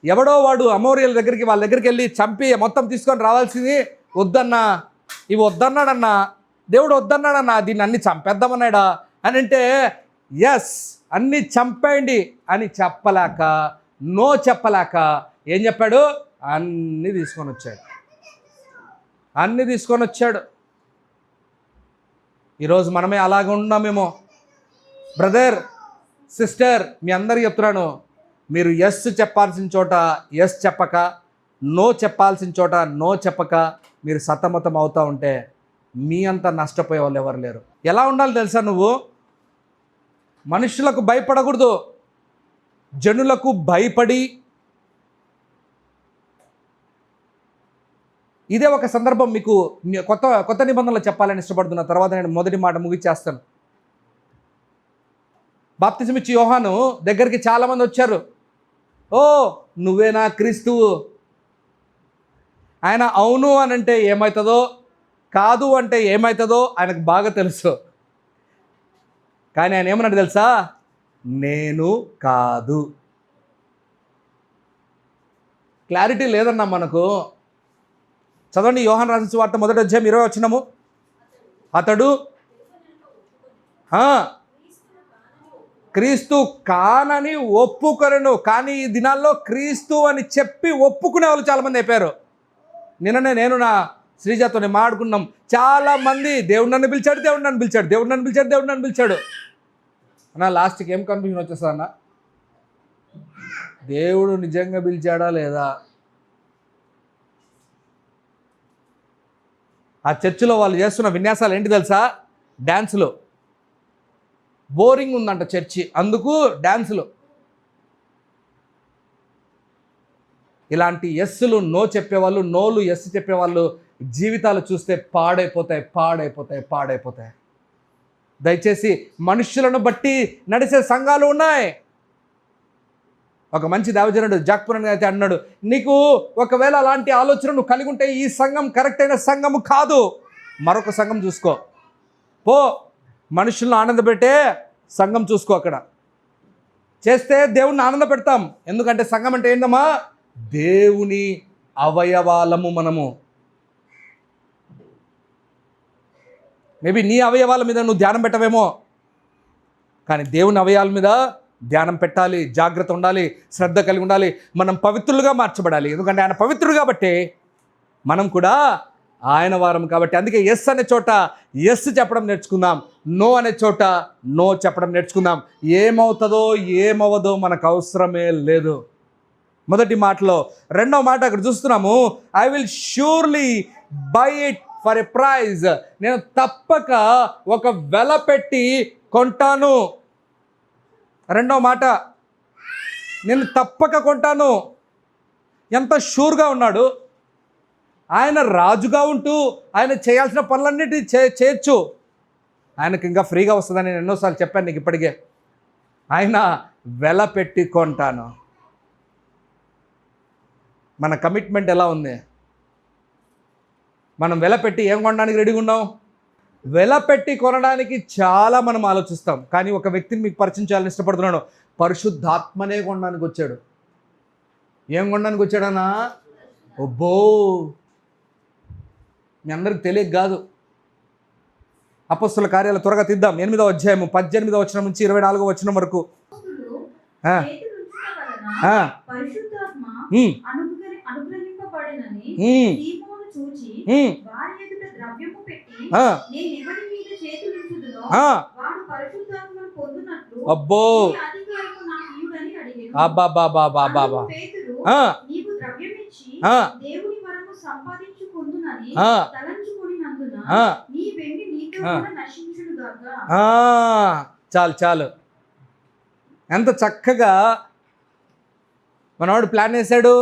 ఎవడో వాడు అమోరియల దగ్గరికి, వాళ్ళ దగ్గరికి వెళ్ళి చంపి మొత్తం తీసుకొని రావాల్సింది వద్దన్నా, ఇవి వద్దన్నాడన్నా, దేవుడు వద్దన్నాడన్నా, దీన్ని అన్ని చంపేద్దామన్నాడా అని అంటే ఎస్ అన్నీ చంపేయండి అని చెప్పలేక, నో చెప్పలేక ఏం చెప్పాడు? అన్నీ తీసుకొని వచ్చాడు. ఈరోజు మనమే అలాగే ఉన్నామేమో. బ్రదర్, సిస్టర్, మీ అందరికీ చెప్తున్నాను, మీరు ఎస్ చెప్పాల్సిన చోట ఎస్ చెప్పక, నో చెప్పాల్సిన చోట నో చెప్పక మీరు సతమతం అవుతూ ఉంటే మీ అంత నష్టపోయే వాళ్ళు ఎవరు లేరు. ఎలా ఉండాలి తెలుసా? నువ్వు మనుషులకు భయపడకూడదు, జనులకు భయపడి. ఇదే ఒక సందర్భం మీకు కొత్త నిబంధనలు చెప్పాలని ఇష్టపడుతున్నా. తర్వాత నేను మొదటి మాట ముగిచేస్తాను. బాప్తిసం ఇచ్చి యోహాను దగ్గరికి చాలామంది వచ్చారు. ఓ నువ్వేనా క్రీస్తువు? ఆయన అవును అని అంటే ఏమవుతుందో, కాదు అంటే ఏమవుతుందో ఆయనకు బాగా తెలుసు. కానీ ఆయన ఏమన్నాడు తెలుసా? నేను కాదు. క్లారిటీ లేదన్నా మనకు. చదవండి, యోహాను రాసిన సువార్త 1వ అధ్యాయం 20వ వచనము. అతడు క్రీస్తు కానని ఒప్పుకొనెను. కానీ ఈ దినాల్లో క్రీస్తు అని చెప్పి ఒప్పుకునే వాళ్ళు చాలామంది అయిపోయారు. నిన్ననే నేను నా శ్రీజాతో మాట్లాడుకున్నాం. చాలామంది దేవుడు నన్ను పిలిచాడు, దేవుడు నన్ను పిలిచాడు, దేవుడు నన్ను పిలిచాడు, దేవుడు నన్ను పిలిచాడు అన్న. లాస్ట్కి ఏం కన్ఫ్యూజన్ వచ్చేస్తుంది అన్న, దేవుడు నిజంగా పిలిచాడా లేదా? ఆ చర్చిలో వాళ్ళు చేస్తున్న విన్యాసాలు ఏంటి తెలుసా? డ్యాన్సులు. బోరింగ్ ఉందంట చర్చి, అందుకు డ్యాన్సులు. ఇలాంటి ఎస్సులు నో చెప్పేవాళ్ళు, నోలు ఎస్ చెప్పేవాళ్ళు జీవితాలు చూస్తే పాడైపోతాయి, పాడైపోతాయి, పాడైపోతాయి. దయచేసి మనుషులను బట్టి నడిచే సంఘాలు ఉన్నాయి. ఒక మంచి దైవజనుడు జాక్పురన్ అయితే అన్నాడు, నీకు ఒకవేళ అలాంటి ఆలోచన నువ్వు కలిగి ఉంటే ఈ సంఘం కరెక్ట్ అయిన సంఘము కాదు, మరొక సంఘం చూసుకో పో. మనుషులను ఆనందపెట్టే సంఘం చూసుకో. అక్కడ చేస్తే దేవుణ్ణి ఆనంద పెడతాం. ఎందుకంటే సంఘం అంటే ఏందమ్మా? దేవుని అవయవాలము మనము. మేబీ నీ అవయవాల మీద నువ్వు ధ్యానం పెట్టవేమో, కానీ దేవుని అవయవాల మీద ధ్యానం పెట్టాలి, జాగ్రత్త ఉండాలి, శ్రద్ధ కలిగి ఉండాలి. మనం పవిత్రులుగా మార్చబడాలి. ఎందుకంటే ఆయన పవిత్రుడు కాబట్టి మనం కూడా ఆయన వారం కాబట్టి. అందుకే ఎస్ అనే చోట ఎస్ చెప్పడం నేర్చుకుందాం, నో అనే చోట నో చెప్పడం నేర్చుకుందాం. ఏమవుతుందో ఏమవ్వదో మనకు అవసరమే లేదు. మొదటి మాటలో. రెండవ మాట అక్కడ చూస్తున్నాము, I will surely by it for a prize. నేను తప్పక ఒక వెల పెట్టి కొంటాను. రెండవ మాట, నేను తప్పక కొంటాను. ఎంత షూర్గా ఉన్నాడు. ఆయన రాజుగా ఉంటూ ఆయన చేయాల్సిన పనులన్నిటి చేయొచ్చు. ఆయనకి ఇంకా ఫ్రీగా వస్తుందని నేను ఎన్నోసార్లు చెప్పాను నీకు ఇప్పటికే. ఆయన వెల పెట్టి కొంటాను. మన కమిట్మెంట్ ఎలా ఉంది? మనం వెల పెట్టి ఏం కొనడానికి రెడీగా ఉన్నాం? వెల పెట్టి కొనడానికి చాలా మనం ఆలోచిస్తాం. కానీ ఒక వ్యక్తిని మీకు పరిచయం చేయాలని ఇష్టపడుతున్నాను. పరిశుద్ధాత్మనే కొనడానికి వచ్చాడు. ఏం కొనడానికి వచ్చాడన్నా? ఒబ్బో, మీ అందరికి తెలియక కాదు. అపొస్తలుల కార్యాలు త్వరగా తీద్దాం. 8వ అధ్యాయము 18వ వచనం నుంచి 24వ వచనం వరకు. అబ్బో, అబ్బాబాబాబాబా, చాలు చాలు. ఎంత చక్కగా మనవాడు ప్లాన్ వేశాడు.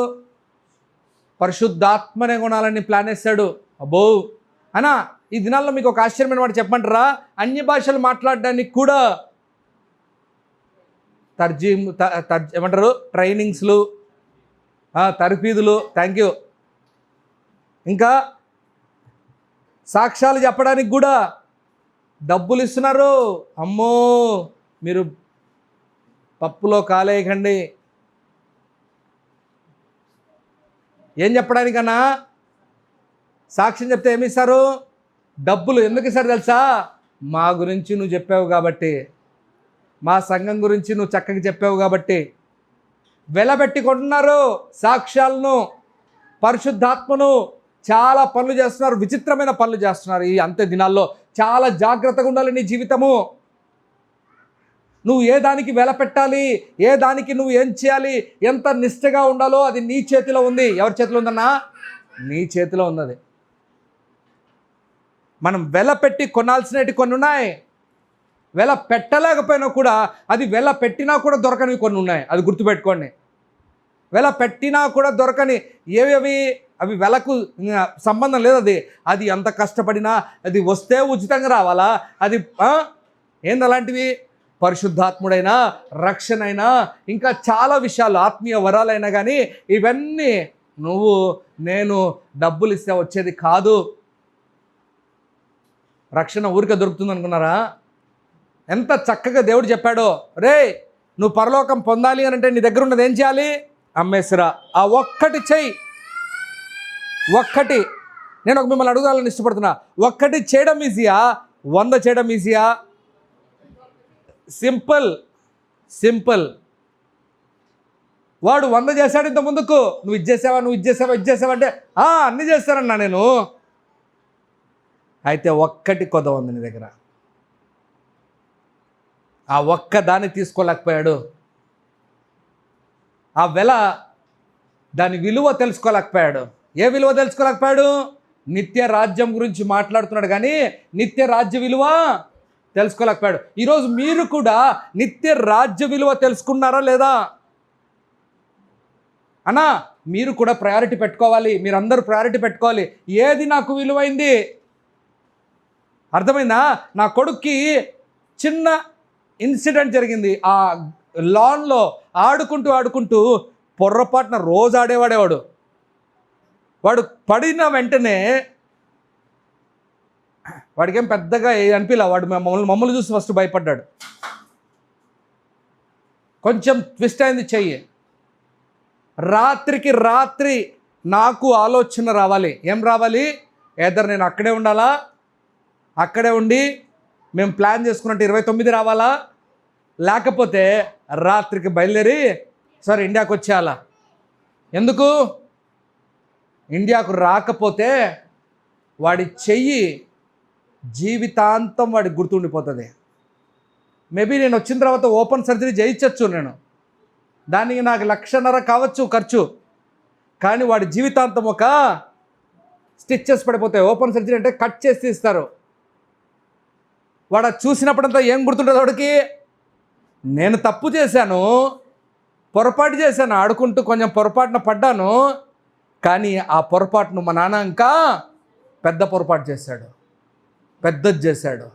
పరిశుద్ధాత్మనే కొనాలని ప్లాన్ వేశాడు. అబ్బో అన్నా, ఈ దినాల్లో మీకు ఒక ఆశ్చర్యమైన వాడు చెప్పమంటారా? అన్య భాషలు మాట్లాడడానికి కూడా ఏమంటారు, ట్రైనింగ్స్లు, తరఫీదులు, థ్యాంక్ యూ, ఇంకా సాక్ష్యాలు చెప్పడానికి కూడా డబ్బులు ఇస్తున్నారు. అమ్మో, మీరు పప్పులో కాలేయకండి. ఏం చెప్పడానికన్నా? సాక్ష్యం చెప్తే ఏమి ఇస్తారు? డబ్బులు. ఎందుకు ఇస్తారు తెలుసా? మా గురించి నువ్వు చెప్పావు కాబట్టి, మా సంఘం గురించి నువ్వు చక్కగా చెప్పావు కాబట్టి. వెలబెట్టి కొంటున్నారు సాక్ష్యాలను, పరిశుద్ధాత్మను. చాలా పనులు చేస్తున్నారు, విచిత్రమైన పనులు చేస్తున్నారు ఈ అంత్య దినాల్లో. చాలా జాగ్రత్తగా ఉండాలి నీ జీవితము. నువ్వు ఏ దానికి వెల పెట్టాలి, ఏ దానికి నువ్వు ఏం చేయాలి, ఎంత నిష్ఠగా ఉండాలో అది నీ చేతిలో ఉంది. ఎవరి చేతిలో ఉందన్నా? నీ చేతిలో ఉన్నది. మనం వెల పెట్టి కొనాల్సినవి కొన్ని ఉన్నాయి. వెల పెట్టలేకపోయినా కూడా, అది వెల పెట్టినా కూడా దొరకనివి కొన్ని ఉన్నాయి. అది గుర్తుపెట్టుకోండి. వెల పెట్టినా కూడా దొరకని ఏవి అవి వెలకు సంబంధం లేదు. అది ఎంత కష్టపడినా అది వస్తే ఉచితంగా రావాలా? అది ఏంది అలాంటివి? పరిశుద్ధాత్ముడైనా, రక్షణ అయినా, ఇంకా చాలా విషయాలు, ఆత్మీయ వరాలైనా కానీ ఇవన్నీ నువ్వు నేను డబ్బులు ఇస్తే వచ్చేది కాదు. రక్షణ ఊరికే దొరుకుతుంది అనుకున్నారా? ఎంత చక్కగా దేవుడు చెప్పాడో. రే, నువ్వు పరలోకం పొందాలి అని అంటే నీ దగ్గర ఉన్నది ఏం చేయాలి? అమ్మేసిరా. ఆ ఒక్కటి చెయ్యి. ఒక్కటి. నేను మిమ్మల్ని అడగాలని ఇష్టపడుతున్నా, ఒక్కటి చేయడం ఈజీయా, 100 చేయడం ఈజీయా? సింపుల్. వాడు 100 చేశాడు ఇంత ముందుకు, నువ్వు ఇది చేసావా అంటే అన్నీ చేస్తానన్నా నేను. అయితే ఒక్కటి కొద్ద ఉంది నీ దగ్గర. ఆ ఒక్క దాన్ని తీసుకోలేకపోయాడు. ఆ దాని విలువ తెలుసుకోలేకపోయాడు. ఏ విలువ తెలుసుకోలేకపోయాడు? నిత్య రాజ్యం గురించి మాట్లాడుతున్నాడు కానీ నిత్య రాజ్య విలువ తెలుసుకోలేకపోయాడు. ఈరోజు మీరు కూడా నిత్య రాజ్య విలువ తెలుసుకున్నారా లేదా? అన్నా, మీరు కూడా ప్రయారిటీ పెట్టుకోవాలి. మీరందరూ ప్రయారిటీ పెట్టుకోవాలి. ఏది నాకు విలువైంది? అర్థమైందా? నా కొడుక్కి చిన్న ఇన్సిడెంట్ జరిగింది. ఆ లాన్లో ఆడుకుంటూ పొర్రపాటున రోజు ఆడేవాడేవాడు. వాడు పడిన వెంటనే వాడికేం పెద్దగా అనిపించలే. వాడు మమ్మల్ని చూసి ఫస్ట్ భయపడ్డాడు. కొంచెం ట్విస్ట్ అయింది చెయ్యి. రాత్రికి రాత్రి నాకు ఆలోచన రావాలి. ఏం రావాలి? ఏదర్ నేను అక్కడే ఉండాలా, అక్కడే ఉండి మేము ప్లాన్ చేసుకున్నట్టు 29 రావాలా, లేకపోతే రాత్రికి బయలుదేరి సరే ఇండియాకు వచ్చేయాలా. ఎందుకు? ఇండియాకు రాకపోతే వాడి చెయ్యి జీవితాంతం వాడికి గుర్తుండిపోతుంది. మేబీ నేను వచ్చిన తర్వాత ఓపెన్ సర్జరీ చేయించవచ్చు, నేను దానికి నాకు 1,50,000 కావచ్చు ఖర్చు, కానీ వాడి జీవితాంతం ఒక స్టిచ్చెస్ పడిపోతాయి. ఓపెన్ సర్జరీ అంటే కట్ చేసి తీస్తారు. వాడు చూసినప్పుడంతా ఏం గుర్తుంటుంది వాడికి? నేను తప్పు చేశాను, పొరపాటు చేశాను, ఆడుకుంటూ కొంచెం పొరపాటున పడ్డాను, కానీ ఆ పొరపాటును మా నాన్న ఇంకా పెద్ద పొరపాటు చేశాడు, పెద్దది చేశాడు.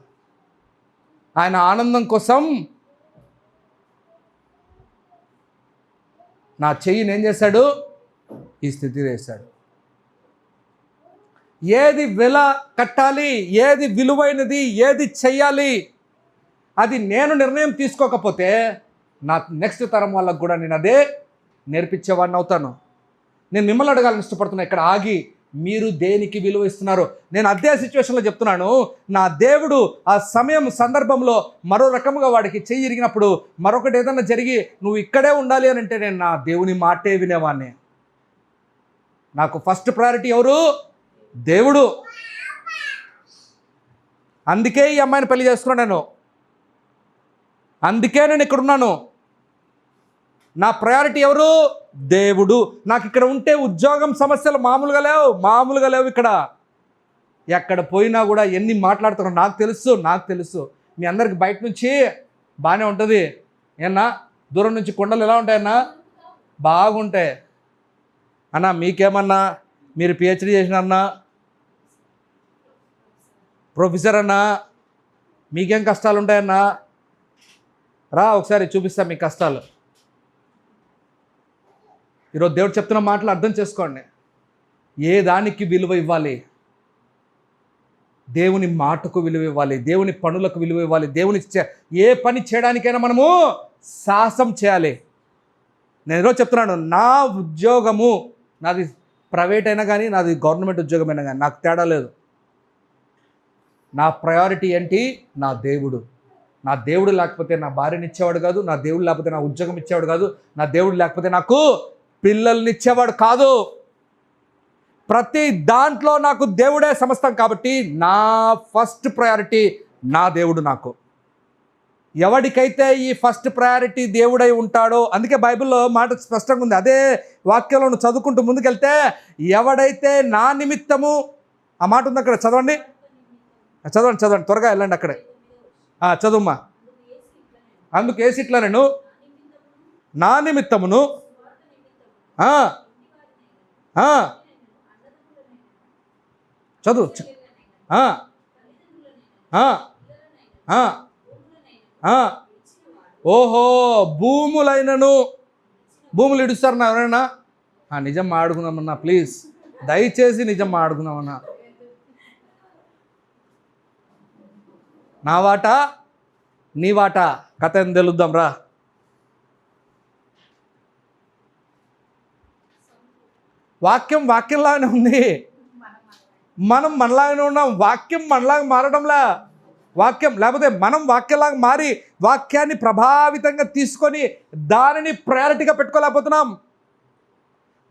ఆయన ఆనందం కోసం నా చెయ్యిని ఏం చేశాడు? ఈ స్థితి చేశాడు. ఏది వెల కట్టాలి, ఏది విలువైనది, ఏది చెయ్యాలి, అది నేను నిర్ణయం తీసుకోకపోతే నా నెక్స్ట్ తరం వాళ్ళకు కూడా నేను అదే నేర్పించేవాడిని అవుతాను. నేను మిమ్మల్ని అడగాలని ఇష్టపడుతున్నా, ఇక్కడ ఆగి మీరు దేనికి విలువ ఇస్తున్నారు? నేను అదే సిచ్యువేషన్లో చెప్తున్నాను. నా దేవుడు ఆ సమయం సందర్భంలో మరో రకముగా వాడికి చెయ్యి ఇరిగినప్పుడు, మరొకటి ఏదన్నా జరిగి నువ్వు ఇక్కడే ఉండాలి అని అంటే నేను నా దేవుని మాటే వినేవాడిని. నాకు ఫస్ట్ ప్రయారిటీ ఎవరు? దేవుడు. అందుకే ఈ అమ్మాయిని పెళ్లి చేసుకున్నాను నేను. అందుకే నేను ఇక్కడ ఉన్నాను. నా ప్రయారిటీ ఎవరు? దేవుడు. నాకు ఇక్కడ ఉంటే ఉద్యోగం సమస్యలు మామూలుగా లేవు. ఇక్కడ ఎక్కడ పోయినా కూడా ఎన్ని మాట్లాడుతున్నారో నాకు తెలుసు. మీ అందరికి బయట నుంచి బాగానే ఉంటుంది ఏనా, దూరం నుంచి కొండలు ఎలా ఉంటాయన్నా? బాగుంటాయి అన్నా. మీకేమన్నా, మీరు పిహెచ్డీ చేసినారన్నా, ప్రొఫెసర్ అన్నా, మీకేం కష్టాలు ఉంటాయన్నా? రా ఒకసారి చూపిస్తా మీ కష్టాలు. ఈరోజు దేవుడు చెప్తున్న మాటలు అర్థం చేసుకోండి. ఏ దానికి విలువ ఇవ్వాలి? దేవుని మాటకు విలువ ఇవ్వాలి, దేవుని పనులకు విలువ ఇవ్వాలి. దేవుని ఏ పని చేయడానికైనా మనము సాహసం చేయాలి. నేను ఈరోజు చెప్తున్నాను, నా ఉద్యోగము నాది ప్రైవేట్ అయినా కానీ నాది గవర్నమెంట్ ఉద్యోగమైనా కానీ నాకు తేడా లేదు. నా ప్రయారిటీ ఏంటి? నా దేవుడు. నా దేవుడు లేకపోతే నా భార్యని ఇచ్చేవాడు కాదు, నా దేవుడు లేకపోతే నా ఉద్యోగం ఇచ్చేవాడు కాదు, నా దేవుడు లేకపోతే నాకు పిల్లల్ని ఇచ్చేవాడు కాదు. ప్రతి దాంట్లో నాకు దేవుడే సమస్తం. కాబట్టి నా ఫస్ట్ ప్రయారిటీ నా దేవుడు. నాకు ఎవడికైతే ఈ ఫస్ట్ ప్రయారిటీ దేవుడై ఉంటాడో, అందుకే బైబిల్లో మాట స్పష్టంగా ఉంది. అదే వాక్యంలో నువ్వు చదువుకుంటూ ముందుకెళ్తే, ఎవడైతే నా నిమిత్తము, ఆ మాట ఉంది అక్కడ, చదవండి త్వరగా వెళ్ళండి అక్కడే. చదువుమ్మా. అందుకు ఏ సీట్లా నేను నా నిమిత్తమును చదువు. ఓహో, భూములు ఇడుస్తారు నా ఎవరైనా? నిజం మాడుకుందామన్నా, ప్లీజ్ దయచేసి నిజం మాడుకుందామన్నా. నా వాటా నీ వాటా కథ ఏం తెలుద్దాం రా. వాక్యం వాక్యంలాగానే ఉంది, మనం మనలాగానే ఉన్నాం. వాక్యం మనలాగా మారడంలా, వాక్యం లేకపోతే మనం వాక్యంలాగా మారి వాక్యాన్ని ప్రభావితంగా తీసుకొని దానిని ప్రయారిటీగా పెట్టుకోలేకపోతున్నాం.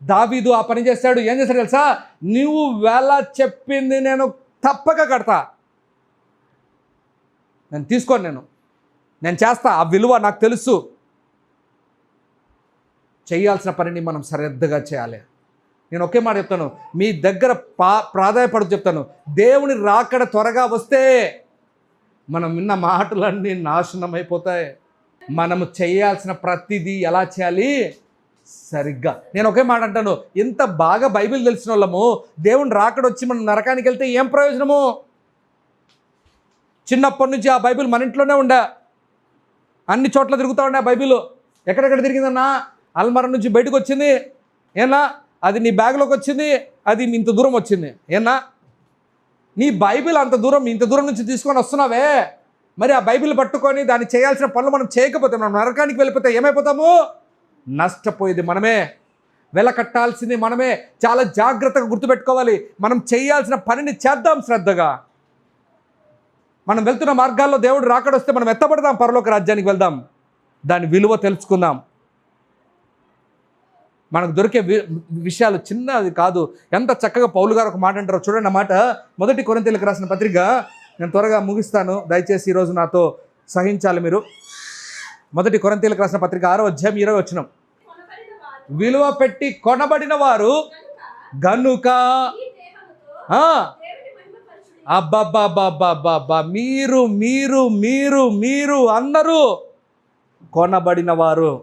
దావీదు ఆ పని చేశాడు. ఏం చేశాడు తెలుసా? నువ్వు వేళ చెప్పింది నేను తప్పక కడతా, నేను తీసుకోను, నేను చేస్తా, ఆ విలువ నాకు తెలుసు. చేయాల్సిన పనిని మనం శ్రద్ధగా చేయాలి. నేను ఒకే మాట చెప్తాను, మీ దగ్గర ప్రాధాన్యపడుతూ చెప్తాను, దేవుని రాకడ త్వరగా వస్తే మనం విన్న మాటలన్నీ నాశనం అయిపోతాయి. మనము చేయాల్సిన ప్రతిదీ ఎలా చేయాలి? సరిగ్గా. నేను ఒకే మాట అంటాను, ఇంత బాగా బైబిల్ తెలిసిన వాళ్ళము దేవుని రాకడ వచ్చి మనం నరకానికి వెళ్తే ఏం ప్రయోజనము? చిన్నప్పటి నుంచి ఆ బైబిల్ మన ఇంట్లోనే ఉండే, అన్ని చోట్ల తిరుగుతూ ఉండే. బైబిల్ ఎక్కడెక్కడ తిరిగిందన్నా? అల్మారా నుంచి బయటకు వచ్చింది ఏనా, అది నీ బ్యాగ్లోకి వచ్చింది, అది ఇంత దూరం వచ్చింది ఏనా. నీ బైబిల్ అంత దూరం, ఇంత దూరం నుంచి తీసుకొని వస్తున్నావే, మరి ఆ బైబిల్ పట్టుకొని దాన్ని చేయాల్సిన పనులు మనం చేయకపోతే, మనం నరకానికి వెళ్ళిపోతే ఏమైపోతాము? నష్టపోయేది మనమే, వెలకట్టాల్సింది మనమే. చాలా జాగ్రత్తగా గుర్తుపెట్టుకోవాలి. మనం చేయాల్సిన పనిని చేద్దాం శ్రద్ధగా. మనం వెళ్తున్న మార్గాల్లో దేవుడు రాకడొస్తే మనం ఎత్తబడదాం, పరలోక రాజ్యానికి వెళ్దాం, దాని విలువ తెలుసుకుందాం. మనకు దొరికే విషయాలు చిన్నది కాదు. ఎంత చక్కగా పౌలు గారు ఒక మాట అంటారో చూడండి. ఆ మాట 1 కొరింథీయులకు రాసిన పత్రిక, నేను త్వరగా ముగిస్తాను, దయచేసి ఈరోజు నాతో సహించాలి మీరు. 1 కొరింథీయులకు రాసిన పత్రిక 6వ అధ్యాయం 20వ వచనం, విలువ పెట్టి కొనబడిన వారు గనుక అబ్బబ్బబ్బబ్బబ్బబ్బా, మీరు మీరు మీరు మీరు అందరూ కొనబడిన వారు.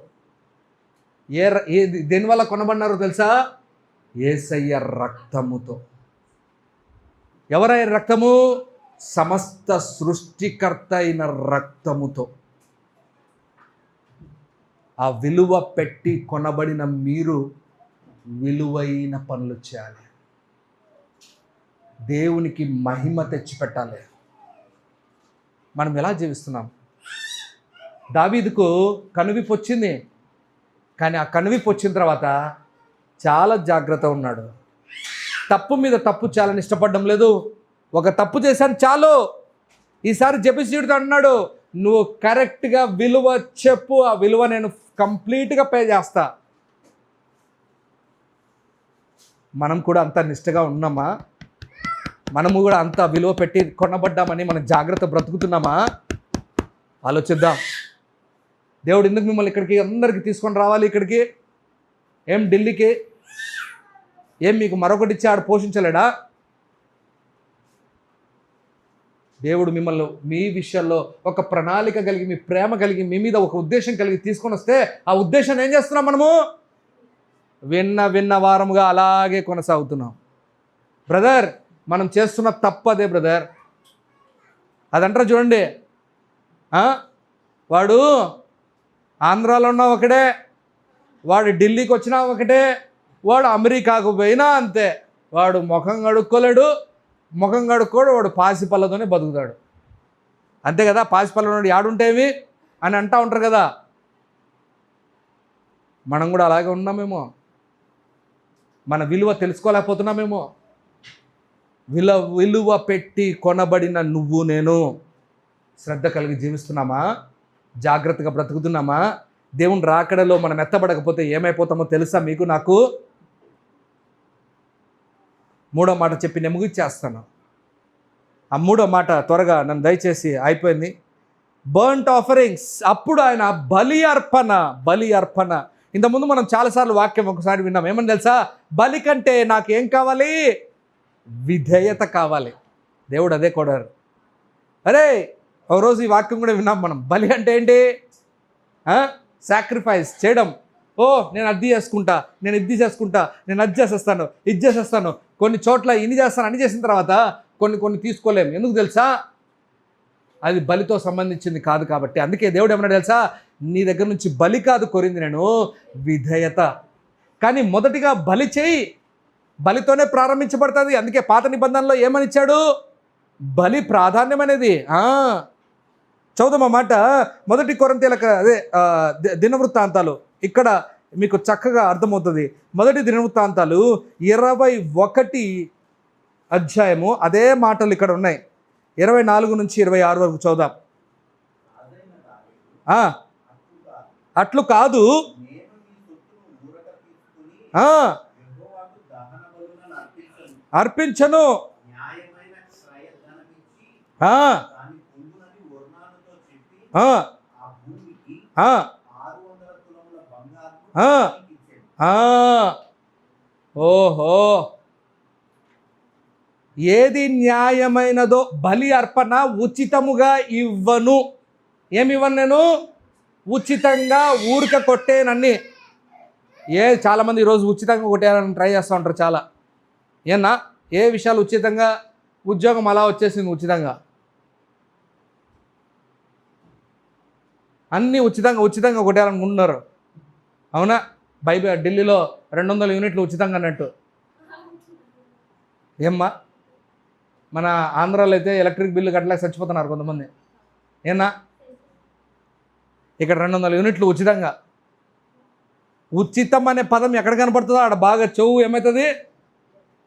దేనివల్ల కొనబడినారో తెలుసా? యేసయ్య రక్తముతో. ఎవరైన రక్తము? సమస్త సృష్టికర్త అయిన రక్తముతో. ఆ విలువ పెట్టి కొనబడిన మీరు విలువైన పనులు చేయాలి, దేవునికి మహిమ తెచ్చిపెట్టాలి. మనం ఎలా జీవిస్తున్నాం? దావీదుకు కనువిప్పు వచ్చింది, కానీ ఆ కనువిప్పు వచ్చిన తర్వాత చాలా జాగ్రత్త ఉన్నాడు. తప్పు మీద తప్పు చేయాలని ఇష్టపడడం లేదు. ఒక తప్పు చేశాను చాలు, ఈసారి జెబూసీయుడితో అన్నాడు, నువ్వు కరెక్ట్గా విలువ చెప్పు, ఆ విలువ నేను కంప్లీట్గా పే చేస్తా. మనం కూడా అంత నిష్టగా ఉన్నామా? మనము కూడా అంత విలువ పెట్టి కొనబడ్డామని మనం జాగ్రత్త బ్రతుకుతున్నామా? ఆలోచిద్దాం. దేవుడు ఎందుకు మిమ్మల్ని ఇక్కడికి అందరికీ తీసుకొని రావాలి? ఇక్కడికి ఏం ఢిల్లీకి ఏం మీకు మరొకటి ఇచ్చి ఆడు పోషించలేడా? దేవుడు మిమ్మల్ని మీ విషయంలో ఒక ప్రణాళిక కలిగి, మీ ప్రేమ కలిగి, మీ మీద ఒక ఉద్దేశం కలిగి తీసుకొని వస్తే, ఆ ఉద్దేశాన్ని ఏం చేస్తున్నాం? మనము విన్న వారముగా అలాగే కొనసాగుతున్నాం. బ్రదర్, మనం చేస్తున్న తప్పదే బ్రదర్. అదంటారా చూడండి, వాడు ఆంధ్రాలో ఉన్నా ఒకటే, వాడు ఢిల్లీకి వచ్చినా ఒకటే, వాడు అమెరికాకు పోయినా అంతే. వాడు ముఖం కడుక్కోలేడు, ముఖం కడుక్కోడు, వాడు పాసిపళ్ళతోనే బతుకుతాడు. అంతే కదా, పాసిపళ్ళ యాడుంటేవి అని అంటూ ఉంటారు కదా. మనం కూడా అలాగే ఉన్నామేమో, మన విలువ తెలుసుకోలేకపోతున్నామేమో. విలువ పెట్టి కొనబడిన నువ్వు నేను శ్రద్ధ కలిగి జీవిస్తున్నామా? జాగ్రత్తగా బ్రతుకుతున్నామా? దేవుని రాకడలో మనం ఎత్తబడకపోతే ఏమైపోతామో తెలుసా మీకు నాకు? 3వ మాట చెప్పి నేను ముగిచ్చేస్తాను. ఆ 3వ మాట త్వరగా నన్ను దయచేసి, అయిపోయింది. Burnt offerings. అప్పుడు ఆయన బలి అర్పణ. ఇంతకుముందు మనం చాలాసార్లు వాక్యం ఒకసారి విన్నాం. ఏమని తెలుసా? బలి కంటే నాకేం కావాలి? విధేయత కావాలి. దేవుడు అదే కొడారు. అరే, ఒకరోజు ఈ వాక్యం కూడా విన్నాం మనం. బలి అంటే ఏంటి? సాక్రిఫైస్ చేయడం. నేను అది చేసుకుంటా, నేను ఇది చేసుకుంటా, నేను అది చేసేస్తాను, ఇది చేసేస్తాను. కొన్ని చోట్ల ఇన్ని చేస్తాను, అన్ని చేసిన తర్వాత కొన్ని తీసుకోలేము. ఎందుకు తెలుసా? అది బలితో సంబంధించింది కాదు కాబట్టి. అందుకే దేవుడు ఏమన్నా తెలుసా? నీ దగ్గర నుంచి బలి కాదు కోరింది నేను, విధేయత. కానీ మొదటిగా బలి చేయి, బలితోనే ప్రారంభించబడుతుంది. అందుకే పాత నిబంధనలో ఏమని ఇచ్చాడు? బలి ప్రాధాన్యమనేది. చదువుదాం మాట. 1 కొరింథీయులకు దినవృత్తాంతాలు. ఇక్కడ మీకు చక్కగా అర్థమవుతుంది. మొదటి దినవృత్తాంతాలు 21 అధ్యాయము అదే మాటలు ఇక్కడ ఉన్నాయి. 24 నుంచి 26 వరకు చదువుదాం. అట్లు కాదు, అర్పించను, ఓహో, ఏది న్యాయమైనదో బలి అర్పణ ఉచితముగా ఇవ్వను. ఏమి ఇవ్వను నేను? ఉచితంగా ఊరిక కొట్టేనన్ని. చాలామంది ఈరోజు ఉచితంగా కొట్టేయాలని ట్రై చేస్తూ ఉంటారు చాలా. ఏనా ఏ విషయాలు ఉచితంగా, ఉద్యోగం అలా వచ్చేసింది ఉచితంగా, అన్నీ ఉచితంగా కొట్టేయాలనుకుంటున్నారు. అవునా? ఢిల్లీలో 200 యూనిట్లు ఉచితంగా అన్నట్టు. ఏమ్మా, మన ఆంధ్రాలో అయితే ఎలక్ట్రిక్ బిల్లు కట్టలేక చచ్చిపోతున్నారు కొంతమంది. ఏనా ఇక్కడ 200 యూనిట్లు ఉచితంగా. ఉచితం అనే పదం ఎక్కడ కనపడుతుందో ఆడ బాగా చెవు ఏమవుతుంది,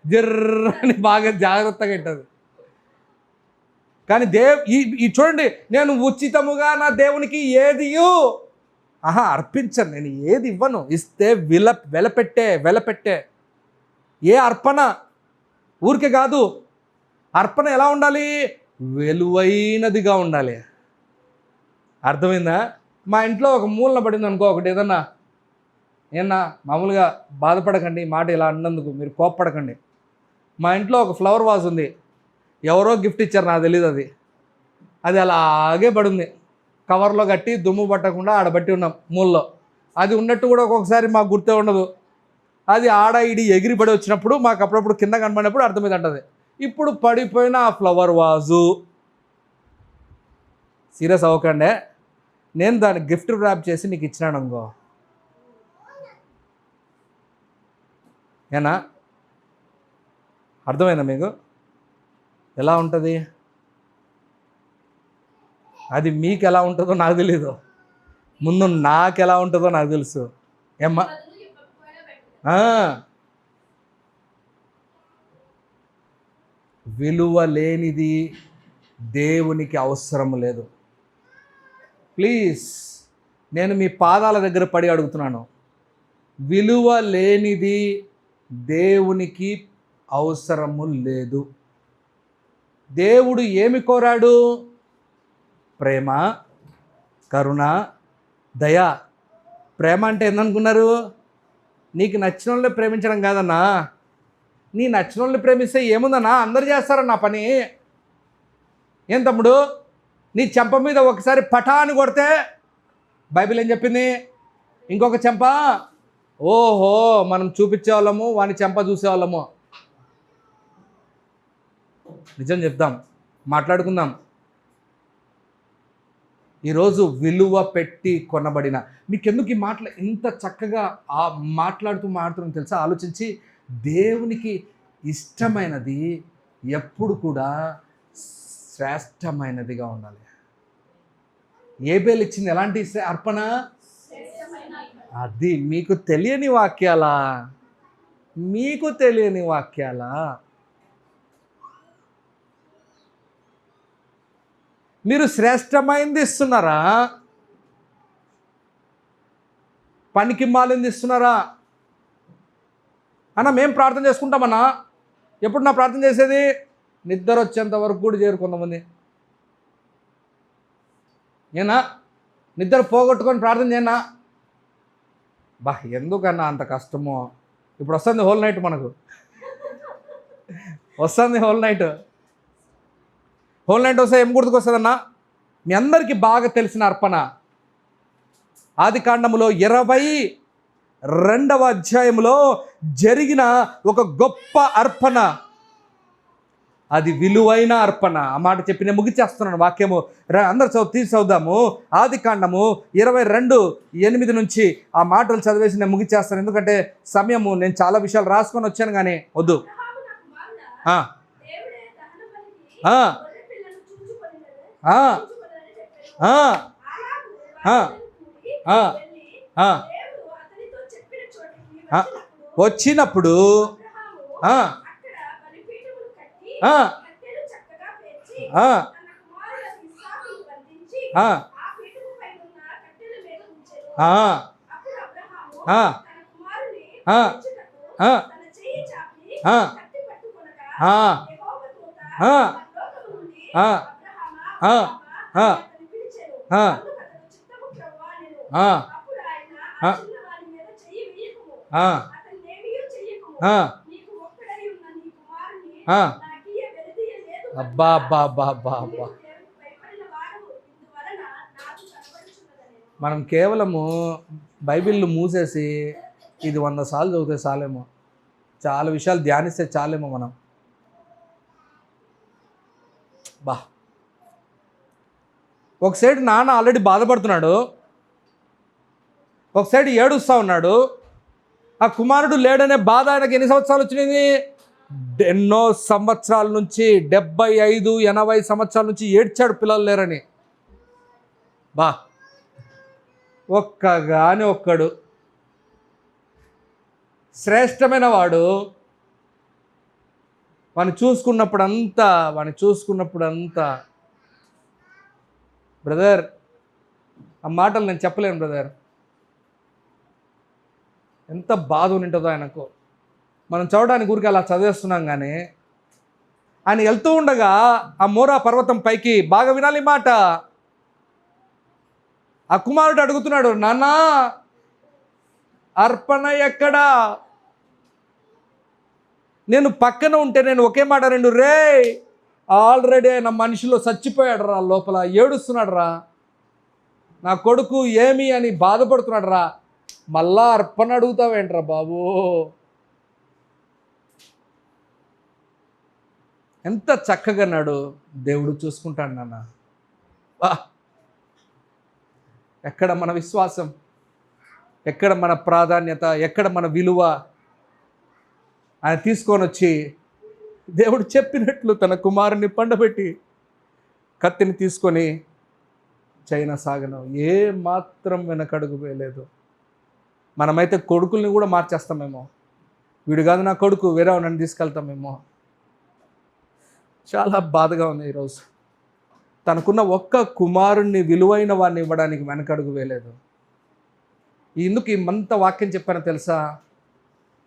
జర్రని బాగా జాగ్రత్తగా ఉంటుంది. కానీ ఈ చూడండి, నేను ఉచితముగా నా దేవునికి ఏదియు అర్పించను, నేను ఏది ఇవ్వను. ఇస్తే వెలపెట్టే ఏ అర్పణ ఊరికే కాదు. అర్పణ ఎలా ఉండాలి? విలువైనదిగా ఉండాలి. అర్థమైందా? మా ఇంట్లో ఒక మూలన పడింది అనుకో, ఒకటి ఏదన్నా మామూలుగా బాధపడకండి, మాట ఇలా అన్నందుకు మీరు కోప్పడకండి. మా ఇంట్లో ఒక ఫ్లవర్ వాజ్ ఉంది, ఎవరో గిఫ్ట్ ఇచ్చారు, నాకు తెలియదు. అది అలాగే పడింది, కవర్లో కట్టి దుమ్ము పట్టకుండా ఆడబట్టి ఉన్నాం మూలలో. అది ఉన్నట్టు కూడా ఒక్కొక్కసారి మాకు గుర్తే ఉండదు. అది ఆడ ఇడి ఎగిరి పడి వచ్చినప్పుడు మాకు అప్పుడప్పుడు కింద కనబడినప్పుడు అర్థమైంది అంటది. ఇప్పుడు పడిపోయిన ఆ ఫ్లవర్ వాజు, సీరియస్ అవ్వకండే, నేను దాన్ని గిఫ్ట్ ర్యాప్ చేసి నీకు ఇచ్చినాను అనుకో, ఏనా? అర్థమైందా మీకు? ఎలా ఉంటుంది అది? మీకు ఎలా ఉంటుందో నాకు తెలీదు, ముందు నాకు ఎలా ఉంటుందో నాకు తెలుసు. ఏమ్మా, విలువ లేనిది దేవునికి అవసరం లేదు. ప్లీజ్, నేను మీ పాదాల దగ్గర పడి అడుగుతున్నాను, విలువ లేనిది దేవునికి అవసరము లేదు. దేవుడు ఏమి కోరాడు? ప్రేమ, కరుణ, దయ. ప్రేమ అంటే ఏందనుకున్నారు? నీకు నచ్చిన వాళ్ళని ప్రేమించడం కాదన్నా. నీ నచ్చిన వాళ్ళని ప్రేమిస్తే ఏముందన్నా, అందరు చేస్తారన్న పని. ఏం తమ్ముడు, నీ చెంప మీద ఒకసారి పటాని కొడితే బైబిల్ ఏం చెప్పింది? ఇంకొక చెంప, ఓహో, మనం చూపించేవాళ్ళము, వాని చెంప చూసేవాళ్ళము. నిజం చెప్దాం, మాట్లాడుకుందాం. ఈరోజు విలువ పెట్టి కొనబడిన, మీకెందుకు ఈ మాటలు ఇంత చక్కగా మాట్లాడుతున్నాను తెలుసా? ఆలోచించి, దేవునికి ఇష్టమైనది ఎప్పుడు కూడా శ్రేష్టమైనదిగా ఉండాలి. ఏబేలు ఇచ్చింది ఎలాంటి అర్పణ? అది మీకు తెలియని వాక్యాలా? మీరు శ్రేష్టమైంది ఇస్తున్నారా? పనికి మాలింది ఇస్తున్నారా? అన్న మేము ప్రార్థన చేసుకుంటామన్నా. ఎప్పుడు నా ప్రార్థన చేసేది? నిద్ర వచ్చేంత వరకు కూడా చేయరు కొంతమంది. ఏనా నిద్ర పోగొట్టుకొని ప్రార్థన చేయనా? ఎందుకన్నా అంత కష్టమో? ఇప్పుడు వస్తుంది హోల్ నైట్, మనకు వస్తుంది హోల్ నైట్ వస్తే ఏం గుర్తుకొస్తుందన్నా? మీ అందరికీ బాగా తెలిసిన అర్పణ ఆదికాండములో 22వ అధ్యాయంలో జరిగిన ఒక గొప్ప అర్పణ. అది విలువైన అర్పణ. ఆ మాట చెప్పి నేను ముగిచేస్తున్నాను వాక్యము. అందరు చదువుదాము. ఆదికాండము 22:8 నుంచి ఆ మాటలు చదివేసి నేను ముగిచేస్తాను. ఎందుకంటే సమయము, నేను చాలా విషయాలు రాసుకొని వచ్చాను కానీ వద్దు. వచ్చినప్పుడు ఆ, ఆ, ఆ, ఆ, ఆ, ఆ, ఆ, ఆ, ఆ, ఆ, ఆ, ఆ, ఆ, ఆ, ఆ, ఆ, ఆ, ఆ, ఆ. అబ్బా అబ్బా అబ్బా అబ్బా అబ్బా. మనం కేవలము బైబిల్ మూసేసి ఇది 100 సార్లు చదివితే చాలేమో, చాలా విషయాలు ధ్యానిస్తే చాలేమో మనం. బా, ఒక సైడ్ నాన్న ఆల్రెడీ బాధపడుతున్నాడు, ఒక సైడ్ ఏడుస్తూ ఉన్నాడు. ఆ కుమారుడు లేడనే బాధ ఆయనకి ఎన్ని సంవత్సరాలు వచ్చినాయి? ఎన్నో సంవత్సరాల నుంచి, 75 80 సంవత్సరాల నుంచి ఏడ్చాడు పిల్లలు లేరని. బా, ఒక్కగాని ఒక్కడు శ్రేష్టమైన వాడు వాడిని చూసుకున్నప్పుడంతా బ్రదర్, ఆ మాటలు నేను చెప్పలేను బ్రదర్. ఎంత బాధ ఉంటుందో ఆయనకు. మనం చదవడానికి ఊరికి అలా చదివేస్తున్నాం, కానీ ఆయన వెళ్తూ ఉండగా ఆ మోరా పర్వతం పైకి, బాగా వినాలి మాట, ఆ కుమారుడు అడుగుతున్నాడు, నాన్నా అర్పణ ఎక్కడా? నేను పక్కన ఉంటే నేను ఒకే మాట రెండు, రే ఆల్రెడీ ఆయన మనిషిలో చచ్చిపోయాడు రా, లోపల ఏడుస్తున్నాడు రా, నా కొడుకు ఏమి అని బాధపడుతున్నాడు రా, మళ్ళా అర్పణ అడుగుతావేంట్రా బాబు? ఎంత చక్కగా అన్నాడు, దేవుడు చూసుకుంటాడు నాన్న. ఎక్కడ మన విశ్వాసం, ఎక్కడ మన ప్రాధాన్యత, ఎక్కడ మన విలువ? ఆయన తీసుకొని వచ్చి దేవుడు చెప్పినట్లు తన కుమారుని పండబెట్టి కత్తిని తీసుకొని చైనా సాగను, ఏ మాత్రం వెనకడుగు వేయలేదు. మనమైతే కొడుకుల్ని కూడా మార్చేస్తామేమో, వీడు కాదు నా కొడుకు, వేరే నన్ను తీసుకెళ్తామేమో. చాలా బాధగా ఉంది ఈరోజు. తనకున్న ఒక్క కుమారుణ్ణి, విలువైన వాడిని ఇవ్వడానికి వెనకడుగు వేయలేదు. ఎందుకు ఇంత వాక్యం చెప్పానో తెలుసా?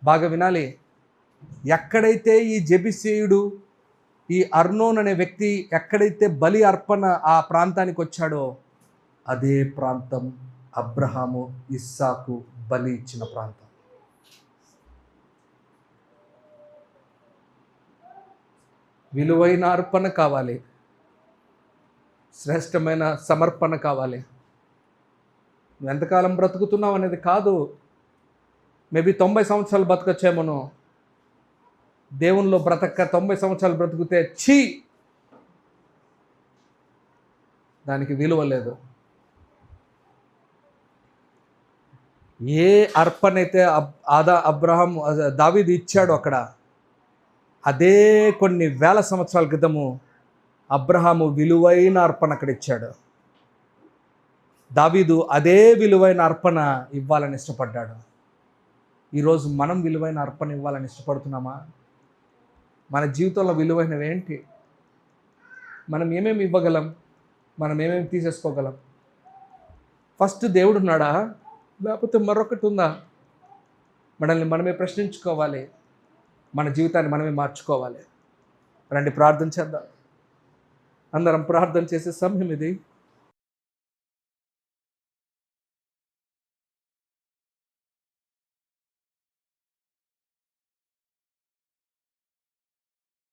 బాగా వినాలి. ఎక్కడైతే ఈ జెబుసీయుడు, ఈ అర్నోన్ అనే వ్యక్తి ఎక్కడైతే బలి అర్పణ ఆ ప్రాంతానికి వచ్చాడో, అదే ప్రాంతం అబ్రహాము ఇస్సాకు బలి ఇచ్చిన ప్రాంతం. విలువైన అర్పణ కావాలి, శ్రేష్టమైన సమర్పణ కావాలి. నువ్వు ఎంతకాలం బ్రతుకుతున్నావు అనేది కాదు. మేబీ 90 సంవత్సరాలు బ్రతకొచ్చేమోను. దేవునిలో బ్రతక 90 సంవత్సరాలు బ్రతుకుతే ఛీ, దానికి విలువ లేదు. ఏ అర్పణ అయితే అబ్రహాం దావీదు ఇచ్చాడు అక్కడ, అదే కొన్ని వేల సంవత్సరాల క్రితము అబ్రహాము విలువైన అర్పణ అక్కడ ఇచ్చాడు. దావీదు అదే విలువైన అర్పణ ఇవ్వాలని ఇష్టపడ్డాడు. ఈరోజు మనం విలువైన అర్పణ ఇవ్వాలని ఇష్టపడుతున్నామా? మన జీవితంలో విలువైనవి ఏంటి? మనం ఏమేమి ఇవ్వగలం? మనం ఏమేమి తీసేసుకోగలం? ఫస్ట్ దేవుడు ఉన్నాడా, లేకపోతే మరొకటి ఉందా? మనల్ని మనమే ప్రశ్నించుకోవాలి, మన జీవితాన్ని మనమే మార్చుకోవాలి. రండి ప్రార్థన చేద్దాం. అందరం ప్రార్థన చేసే సమయం ఇది.